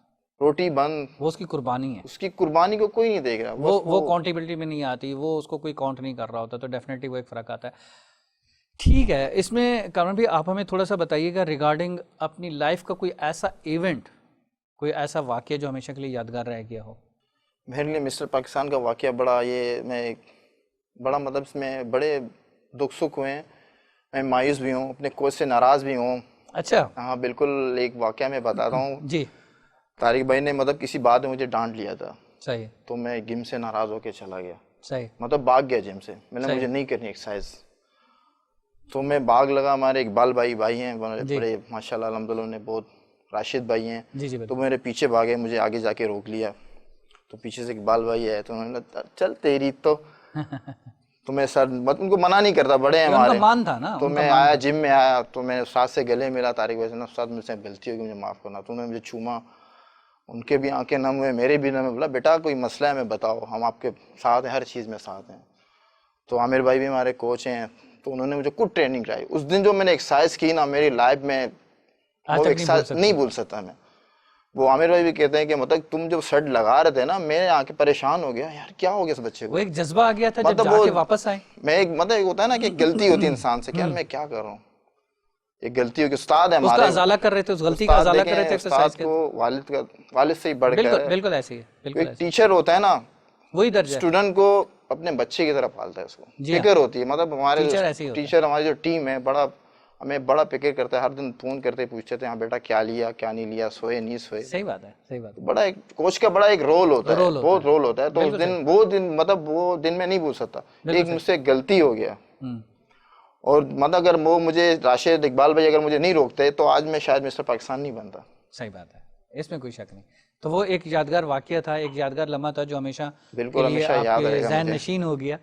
रोटी बंद। वो उसकी कुर्बानी है। उसकी कुर्बानी को कोई नहीं देख रहा। वो काउंटेबिलिटी में नहीं आती, वो उसको कोई काउंट नहीं कर रहा होता, तो डेफिनेटली वो एक फ़र्क आता है। ठीक है, इसमें कामरान भाई आप हमें थोड़ा सा बताइएगा रिगार्डिंग अपनी लाइफ का कोई ऐसा इवेंट, कोई ऐसा वाक़या जो हमेशा के लिए यादगार रह गया हो। मेरे लिए मिस्टर पाकिस्तान का वाकया बड़ा, ये मैं बड़ा मतलब इसमें बड़े दुख सुख हुए हैं, मैं मायूस भी हूँ, अपने कोच से नाराज़ भी हूँ। अच्छा। हाँ बिल्कुल, एक वाकया मैं बताता हूँ। जी। तारिक भाई ने मतलब किसी बात में मुझे डांट लिया था, सही। तो मैं जिम से नाराज़ होकर चला गया, सही। मतलब भाग गया जिम से। मैंने सही। मुझे नहीं करनी एक्सरसाइज, तो मैं भाग लगा। हमारे इकबाल भाई हैं बड़े माशाल्लाह अल्हम्दुलिल्लाह, ने बहुत, राशिद भाई हैं, जी जी तो बिल्कुल। मेरे पीछे भागे, मुझे आगे जाके रोक लिया। तो पीछे से इकबाल भाई आए तो उन्होंने कहा, चल तेरी तो मैं सर मत उनको मना नहीं करता, बड़े हैं ये उनका हमारे। मान था ना, तो उनका मैं मान आया, था। जिम में आया तो मैं उस्ताद से गले मिला, तारिक भाई से ना उस्ताद मुझसे गलती होगी, मुझे माफ़ करना। तो उन्होंने मुझे चूमा, उनके भी आंखें नम हुए, मेरे भी नम हुए। बोला बेटा कोई मसला है मैं बताओ, हम आपके साथ हैं, हर चीज़ में साथ हैं। तो आमिर भाई भी हमारे कोच हैं, तो उन्होंने मुझे कुछ ट्रेनिंग कराई। उस दिन जो मैंने एक्सरसाइज की ना मेरी लाइफ में, आज वो तक एक्सरसाइज नहीं भूल सकता मैं। वो आमिर भाई भी कहते हैं कि मतलब तुम जब शर्ट लगा रहे थे ना, मैं आके परेशान हो गया, यार क्या हो गया इस बच्चे को। वो एक जज्बा आ गया था जब मतलब जाके वो वापस आए। मैं एक मतलब एक होता है ना कि एक गलती होती है इंसान से कि यार मैं क्या कर रहा हूँ, एक गलती होगी। उस्ताद है उसका हमारे, अजाला कर रहे थे, उस गलती का उस्ताद अजाला कर रहे देखें, थे उस्ताद एक्सरसाइज के। को वालिद से ही बढ़कर बिल्कुल है। बिल्कुल ऐसे ही है, बिल्कुल एक ऐसे ही। टीचर होता है ना, वही दर्जा है। स्टूडेंट को अपने बच्चे की तरह पालता है, उसको जी हाँ, फिक्र होती है। मतलब हमारे टीचर ऐसे ही होता है। टीचर, हमारी जो टीम है, बड़ा हमें बड़ा फिक्र करता है, हर दिन फ़ोन करते पूछते थे हाँ बेटा क्या लिया क्या नहीं लिया, सोए नहीं सोए। सही बात है, सही बात है। बड़ा एक कोच का बड़ा एक रोल होता है, रोल होता बहुत है। रोल होता है। तो उस बिल्कुल सही। दिन वो दिन मतलब वो दिन मैं नहीं भूल सकता। बिल्कुल एक सही। मुझसे गलती हो गया, हम्म। और मतलब अगर वो मुझे राशिद इकबाल भाई अगर मुझे नहीं रोकते तो आज मैं शायद मिस्टर पाकिस्तान नहीं बनता। सही बात है, इसमें कोई शक नहीं। तो वो एक यादगार वाकया था, एक यादगार लम्हा था जो हमेशा के बिल्कुल लिए हमेशा याद आपके रहेगा जहन मुझे। नशीन हो गया।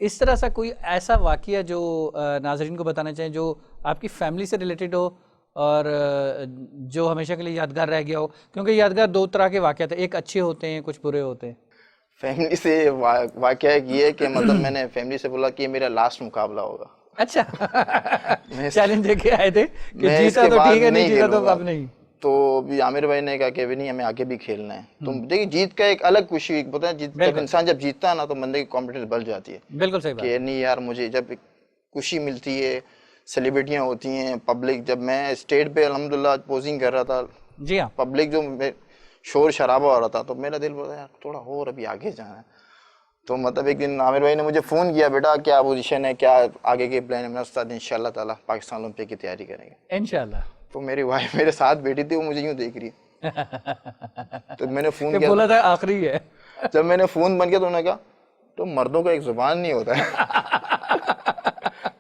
इस तरह सा कोई ऐसा वाकया जो नाजरीन को बताना चाहें, जो आपकी फैमिली से रिलेटेड हो और जो हमेशा के लिए यादगार रह गया हो, क्योंकि यादगार दो तरह के वाकया थे, एक अच्छे होते हैं, कुछ बुरे होते हैं। फैमिली से वाकया एक ये है कि मतलब मैंने फैमिली से बोला कि ये मेरा लास्ट मुकाबला होगा। अच्छा। मैं चैलेंज देके आए थे कि मैं जीता इसके तो बाद ठीक है, नहीं नहीं जीता तो खेलूंगा। अब नहीं। तो भी आमिर भाई ने कहा कि भी नहीं हमें आगे भी खेलना है। तो देखिए जीत का एक अलग खुशी पता है, जब बिल्कुल इंसान जब जीतता है ना तो बंदे की कॉन्फिडेंस बढ़ जाती है बिल्कुल सही बात कि है। नहीं यार मुझे जब एक खुशी मिलती है, सेलिब्रिटियां होती हैं, पब्लिक, जब मैं स्टेज पे अल्हम्दुलिल्लाह पोजिंग कर रहा था, जी हाँ। पब्लिक जो शोर शराबा हो रहा था, तो मेरा दिल बोला यार थोड़ा और अभी आगे जाना है। तो मतलब एक दिन आमिर भाई ने मुझे फ़ोन किया, बेटा क्या पोजीशन है, क्या आगे के प्लान है। मैंने उस्ताद इंशाल्लाह ताला पाकिस्तान ओलंपिक की तैयारी करेंगे। इंशाल्लाह। तो मेरी वाइफ मेरे साथ बैठी थी, वो मुझे यूँ देख रही है। तो मैंने फ़ोन ये किया, बोला था आखिरी है। जब मैंने फ़ोन बंद किया तो उन्होंने कहा तो मर्दों का एक ज़ुबान नहीं होता है।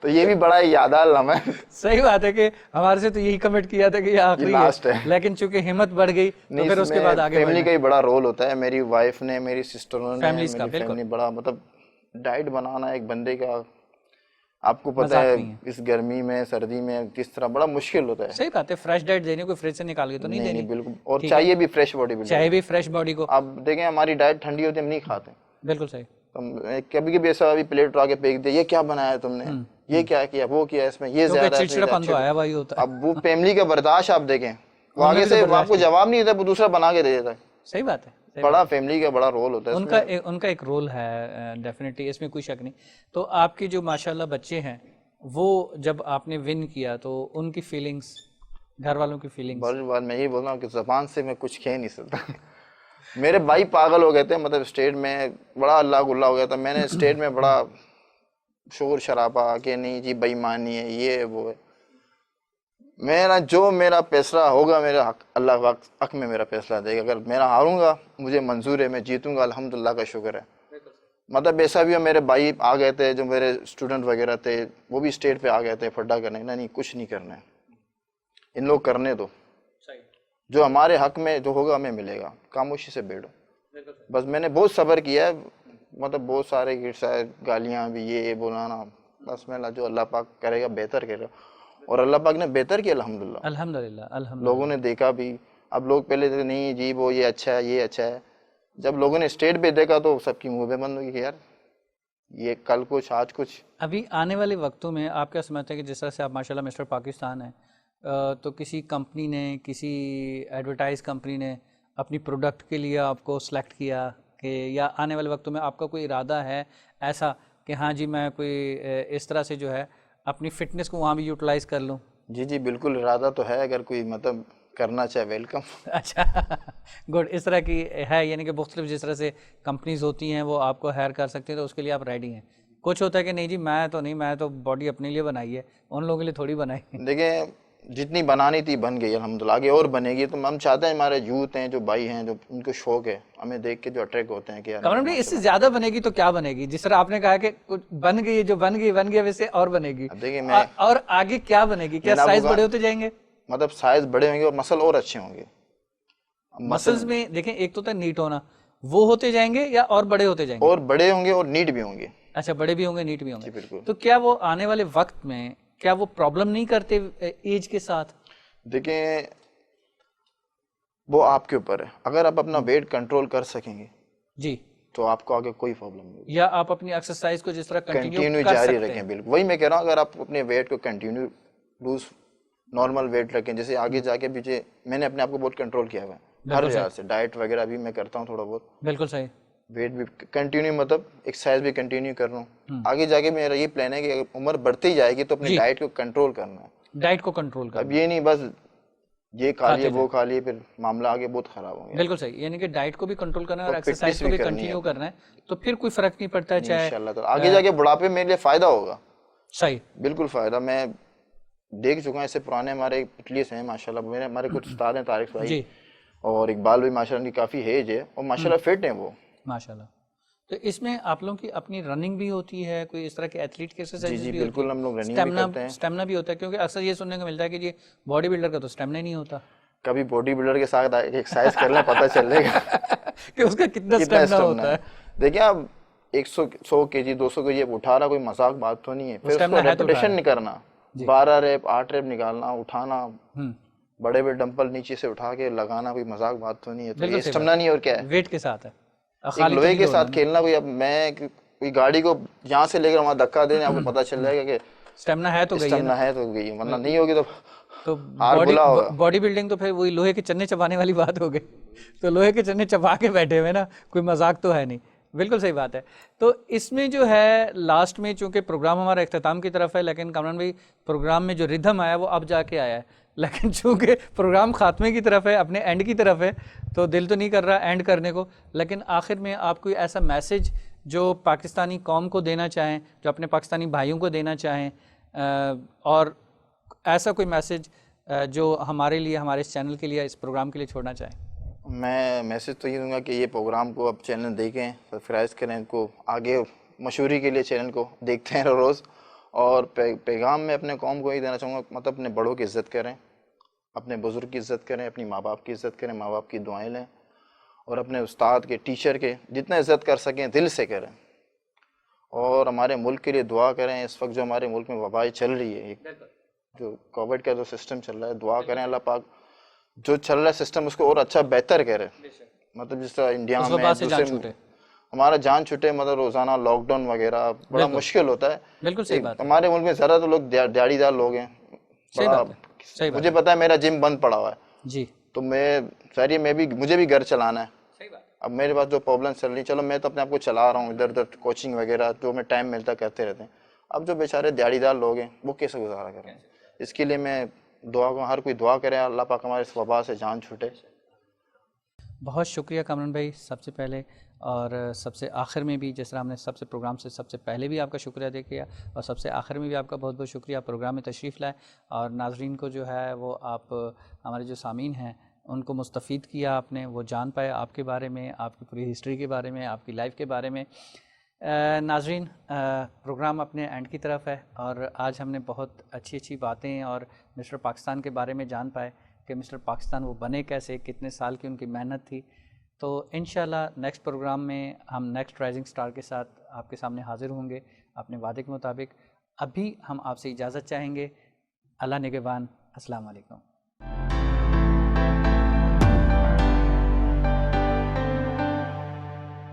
तो ये भी बड़ा यादगार लम्हा है। सही बात है कि हमारे से तो यही कमेंट किया था कि ये आखिरी लास्ट है, है। लेकिन चूंकि हिम्मत बढ़ गई तो फिर उसके बाद आगे फैमिली का ही बड़ा रोल होता है। मेरी वाइफ ने, मेरी सिस्टरों ने, Families का, मेरी बिल्कुल। फैमिली बड़ा, मतलब डाइट बनाना एक बंदे का, आपको पता मजाक है नहीं है। इस गर्मी में सर्दी में किस तरह बड़ा मुश्किल होता है। सही बात है, फ्रेश डाइट देनी, कोई फ्रिज से निकाल के तो नहीं नहीं देनी। नहीं बिल्कुल, और ठीक है। चाहिए भी फ्रेश बॉडी बिल्डर। चाहे भी फ्रेश बॉडी को। आप देखें हमारी डाइट ठंडी होती है, हम नहीं खाते। बिल्कुल सही। तो कभी कभी ऐसा अभी प्लेट उठा के फेंक दिया, ये क्या बनाया है तुमने, ये क्या किया, वो किया, इसमें ये क्योंकि ज्यादा है, चिड़चिड़ापन तो आया भाई होता है। अब वो फैमिली का बर्दाश्त आप देखें, वो उनमें आगे भी तो से बर्दाश्त आपको जवाब नहीं देता, वो दूसरा बना के दे देता है। सही बात है। सही बड़ा फैमिली का बड़ा रोल होता है इसमें। उनका एक रोल है डेफिनेटली, इसमें कोई शक नहीं। तो आपके जो माशाल्लाह बच्चे हैं, वो जब आपने विन किया तो उनकी फीलिंग्स, घर वालों की फीलिंग्स। बड़ी बात मैं यही बोल रहा हूँ कि जबान से मैं कुछ कह नहीं सकता। मेरे भाई पागल हो गए थे, मतलब स्टेट में बड़ा अल्लाह गुल्ला हो गया था। मैंने स्टेट में बड़ा शोर शराबा कि नहीं जी बेईमानी है, ये है, वो है। मेरा फैसला होगा, मेरा हक, अल्लाह हक में मेरा फैसला देगा। अगर मेरा हारूंगा मुझे मंजूर है, मैं जीतूंगा अल्हम्दुलिल्लाह का शुक्र है। मतलब ऐसा भी हो, मेरे भाई आ गए थे, जो मेरे स्टूडेंट वगैरह थे वो भी स्टेट पे आ गए थे फड्डा करने। नहीं कुछ नहीं करना है, इन लोग करने दो, जो हमारे हक में जो होगा हमें मिलेगा, खामोशी से बैठो। बस मैंने बहुत सब्र किया है, मतलब बहुत सारे गालियाँ भी, ये बोलाना, बस मैं जो अल्लाह पाक करेगा बेहतर करेगा, और अल्लाह पाक ने बेहतर किया अल्हम्दुलिल्लाह। अल्हम्दुलिल्लाह अल्हम्दुलिल्लाह। लोगों ने देखा भी। अब लोग पहले थे नहीं जी वो ये अच्छा है, ये अच्छा है। जब लोगों ने स्टेट पे देखा तो सबकी मुंह पे बंद हो गई कि यार ये कल कुछ आज कुछ। अभी आने वाले वक्तों में आप क्या समझते हैं कि जिस तरह से आप माशाल्लाह मिस्टर पाकिस्तान है, तो किसी कंपनी ने, किसी एडवर्टाइज कंपनी ने अपनी प्रोडक्ट के लिए आपको सेलेक्ट किया कि, या आने वाले वक्तों में आपका कोई इरादा है ऐसा कि हाँ जी मैं कोई इस तरह से जो है अपनी फिटनेस को वहाँ भी यूटिलाइज कर लूँ? जी जी बिल्कुल इरादा तो है, अगर कोई मतलब करना चाहे वेलकम। अच्छा गुड, इस तरह की है, यानी कि मुख्तलिफ जिस तरह से कंपनीज होती हैं वो आपको हायर कर सकती हैं, तो उसके लिए आप रेडी हैं। कुछ होता है कि नहीं जी मैं तो नहीं, मैं तो बॉडी अपने लिए बनाई है, उन लोगों के लिए थोड़ी बनाई है। देखिए जितनी बनानी थी बन गई अल्हम्दुलिल्लाह, आगे और बनेगी। तो हम चाहते हैं हमारे यूथ हैं, जो भाई हैं, जो उनको शौक है, हमें देख के जो अट्रैक्ट होते हैं कि यार कमरन भाई इससे ज्यादा बनेगी तो क्या बनेगी? जिस तरह आपने कहा कि कुछ बन गई, जो बन गई वैसे और बनेगी। देखिए मैं और आगे क्या बनेगी? क्या साइज बड़े होते जाएंगे? मतलब साइज बड़े होंगे और मसल और अच्छे होंगे। मसल्स में देखें, एक तो होता है नीट होना, वो होते जाएंगे या और बड़े होते जाएंगे? और बड़े होंगे और नीट भी होंगे। अच्छा, बड़े भी होंगे नीट भी जी होंगे। बिल्कुल। तो क्या वो आने वाले वक्त में क्या वो प्रॉब्लम नहीं करते एज के साथ? देखें वो आपके ऊपर है, अगर आप अपना वेट कंट्रोल कर सकेंगे जी, तो आपको आगे कोई प्रॉब्लम नहीं होगी। या आप अपनी एक्सरसाइज को जिस तरह कंटिन्यू कंटिन्यू कर जारी सकते रखें, हैं। बिल्कुल वही मैं कह रहा हूँ। अगर आप अपने वेट को कंटिन्यू लूज नॉर्मल वेट रखें, जैसे आगे जाके पीछे मैंने अपने आप को बहुत कंट्रोल किया हुआ है हर लिहाज से। डाइट वगैरह भी मैं करता हूँ थोड़ा बहुत, बिल्कुल सही। वेट भी कंटिन्यू, मतलब एक्सरसाइज भी कंटिन्यू कर रहा हूँ। आगे जाके मेरा ये प्लान है कि अगर उम्र बढ़ती जाएगी तो अपनी डाइट को कंट्रोल करना है। डाइट को कंट्रोल कर, अब ये नहीं बस ये खा लिए वो खा लिए, फिर मामला आगे बहुत खराब हो गया। बिल्कुल सही, यानी कि डाइट को भी कंट्रोल करना है और और एक्सरसाइज fitness को भी भी करनी है कंटिन्यू करना है, तो फिर कोई फर्क नहीं पड़ता है चाहे। इंशाल्लाह तो आगे जाके बुढ़ापे मेरे लिए फायदा होगा। सही, बिल्कुल फायदा। मैं देख चुका हूँ इससे पुराने हमारे इटली से हैं माशाल्लाह, मेरे हमारे कुछ उस्ताद हैं, तारिक भाई जी और इकबाल भी माशाल्लाह, उनकी काफ़ी एज है और माशाल्लाह फिट हैं वो माशाल्लाह। तो इसमें आप लोगों की अपनी रनिंग भी होती है, कोई इस तरह के एथलीट की एक्सरसाइज भी बिल्कुल होती है? हम लोग रनिंग भी करते हैं। स्टेमिना भी होता है, क्योंकि अक्सर ये सुनने को मिलता है कि ये बॉडी बिल्डर का तो स्टेमिना नहीं होता। कभी बॉडी बिल्डर के साथ एक्सरसाइज कर लें पता चलेगा कि उसका कितना स्टेमिना होता है। देखिए आप 100 केजी 200 केजी उठा रहा, कोई मजाक बात तो नहीं है। फिर उसको रेपिटेशन नहीं करना, 12 रेप 8 रेप निकालना, उठाना, बड़े बड़े डंपल नीचे से उठा के लगाना, कोई मजाक बात तो नहीं है। तो ये स्टेमिना नहीं और क्या है, वेट के साथ है, एक लोहे के साथ खेलना। कोई अब मैं कोई गाड़ी को यहाँ से लेकर वहाँ धक्का देने, आपको पता चल जाएगा कि स्टेमिना है तो गई है, स्टेमिना है तो गई, वरना नहीं होगी तो बॉडी बिल्डिंग तो फिर वही लोहे के चन्ने चबाने वाली बात हो गई। तो लोहे के चन्ने चबा के बैठे हुए ना, कोई मजाक तो है नहीं। बिल्कुल सही बात है। तो इसमें जो है लास्ट में, चूंकि प्रोग्राम हमारा इख्तिताम की तरफ है, लेकिन कामरान भाई प्रोग्राम में जो रिदम आया वो अब जाके आया है, लेकिन चूंकि प्रोग्राम खात्मे की तरफ है, अपने एंड की तरफ है, तो दिल तो नहीं कर रहा एंड करने को। लेकिन आखिर में आप कोई ऐसा मैसेज जो पाकिस्तानी कौम को देना चाहें, जो अपने पाकिस्तानी भाइयों को देना चाहें, और ऐसा कोई मैसेज जो हमारे लिए, हमारे इस चैनल के लिए, इस प्रोग्राम के लिए छोड़ना चाहें? मैं मैसेज तो ये दूंगा कि ये प्रोग्राम को अब चैनल देखें, सब्सक्राइब करें, इनको आगे मशहूरी के लिए चैनल को देखते हैं रोज़, और पैगाम में अपने कौम को यही देना चाहूँगा, मतलब अपने बड़ों की इज़्ज़त करें, अपने बुज़ुर्ग की इज़्ज़त करें, अपनी माँ बाप की इज़्ज़त करें, माँ बाप की दुआएं लें, और अपने उस्ताद के, टीचर के जितना इज़्ज़त कर सकें दिल से करें। और हमारे मुल्क के लिए दुआ करें। इस वक्त जो हमारे मुल्क में वबाएं चल रही है, जो कोविड का जो सिस्टम चल रहा है, दुआ करें अल्लाह पाक जो चल रहा है सिस्टम उसको और अच्छा बेहतर करे। मतलब जिस तरह इंडिया उस वबा में से जान दूसरे छूटे। हमारा जान छूटे, मतलब रोज़ाना लॉकडाउन वगैरह बड़ा बिल्कुल, मुश्किल होता है। बिल्कुल सही बात है। हमारे मुल्क में ज़्यादा तो लोग दिहाड़ीदार लोग हैं, सही बड़ा बात है, सही बात मुझे है। पता है मेरा जिम बंद पड़ा हुआ है, जी, तो मुझे भी घर चलाना है। सही बात। अब मेरे पास जो प्रॉब्लम चल रही, चलो मैं तो अपने आप को चला रहा हूँ, इधर उधर कोचिंग वगैरह जो मैं टाइम मिलता करते रहते हैं। अब जो बेचारे दिहाड़ीदार लोग हैं वो कैसे गुजारा करें? इसके लिए मैं दुआ को, हर कोई दुआ करे अल्लाह पाक हमारे इस वबा से जान छूटे। बहुत शुक्रिया कामरान भाई, सबसे पहले और सबसे आखिर में भी, जिस तरह हमने सबसे प्रोग्राम से सबसे पहले भी आपका शुक्रिया अदा किया और सबसे आखिर में भी आपका बहुत बहुत शुक्रिया, प्रोग्राम में तशरीफ़ लाए और नाजरीन को जो है वो आप, हमारे जो सामीन हैं उनको मुस्तफ़ीद किया आपने, वो जान पाए आपके बारे में, आपकी पूरी हिस्ट्री के बारे में, आपकी लाइफ के बारे में। नाजरीन, प्रोग्राम अपने एंड की तरफ है और आज हमने बहुत अच्छी अच्छी बातें और मिस्टर पाकिस्तान के बारे में जान पाए कि मिस्टर पाकिस्तान वो बने कैसे, कितने साल की उनकी मेहनत थी। तो इंशाल्लाह नेक्स्ट प्रोग्राम में हम नेक्स्ट राइजिंग स्टार के साथ आपके सामने हाज़िर होंगे अपने वादे के मुताबिक। अभी हम आपसे इजाज़त चाहेंगे। अल्लाह निगहबान। अस्सलाम वालेकुम।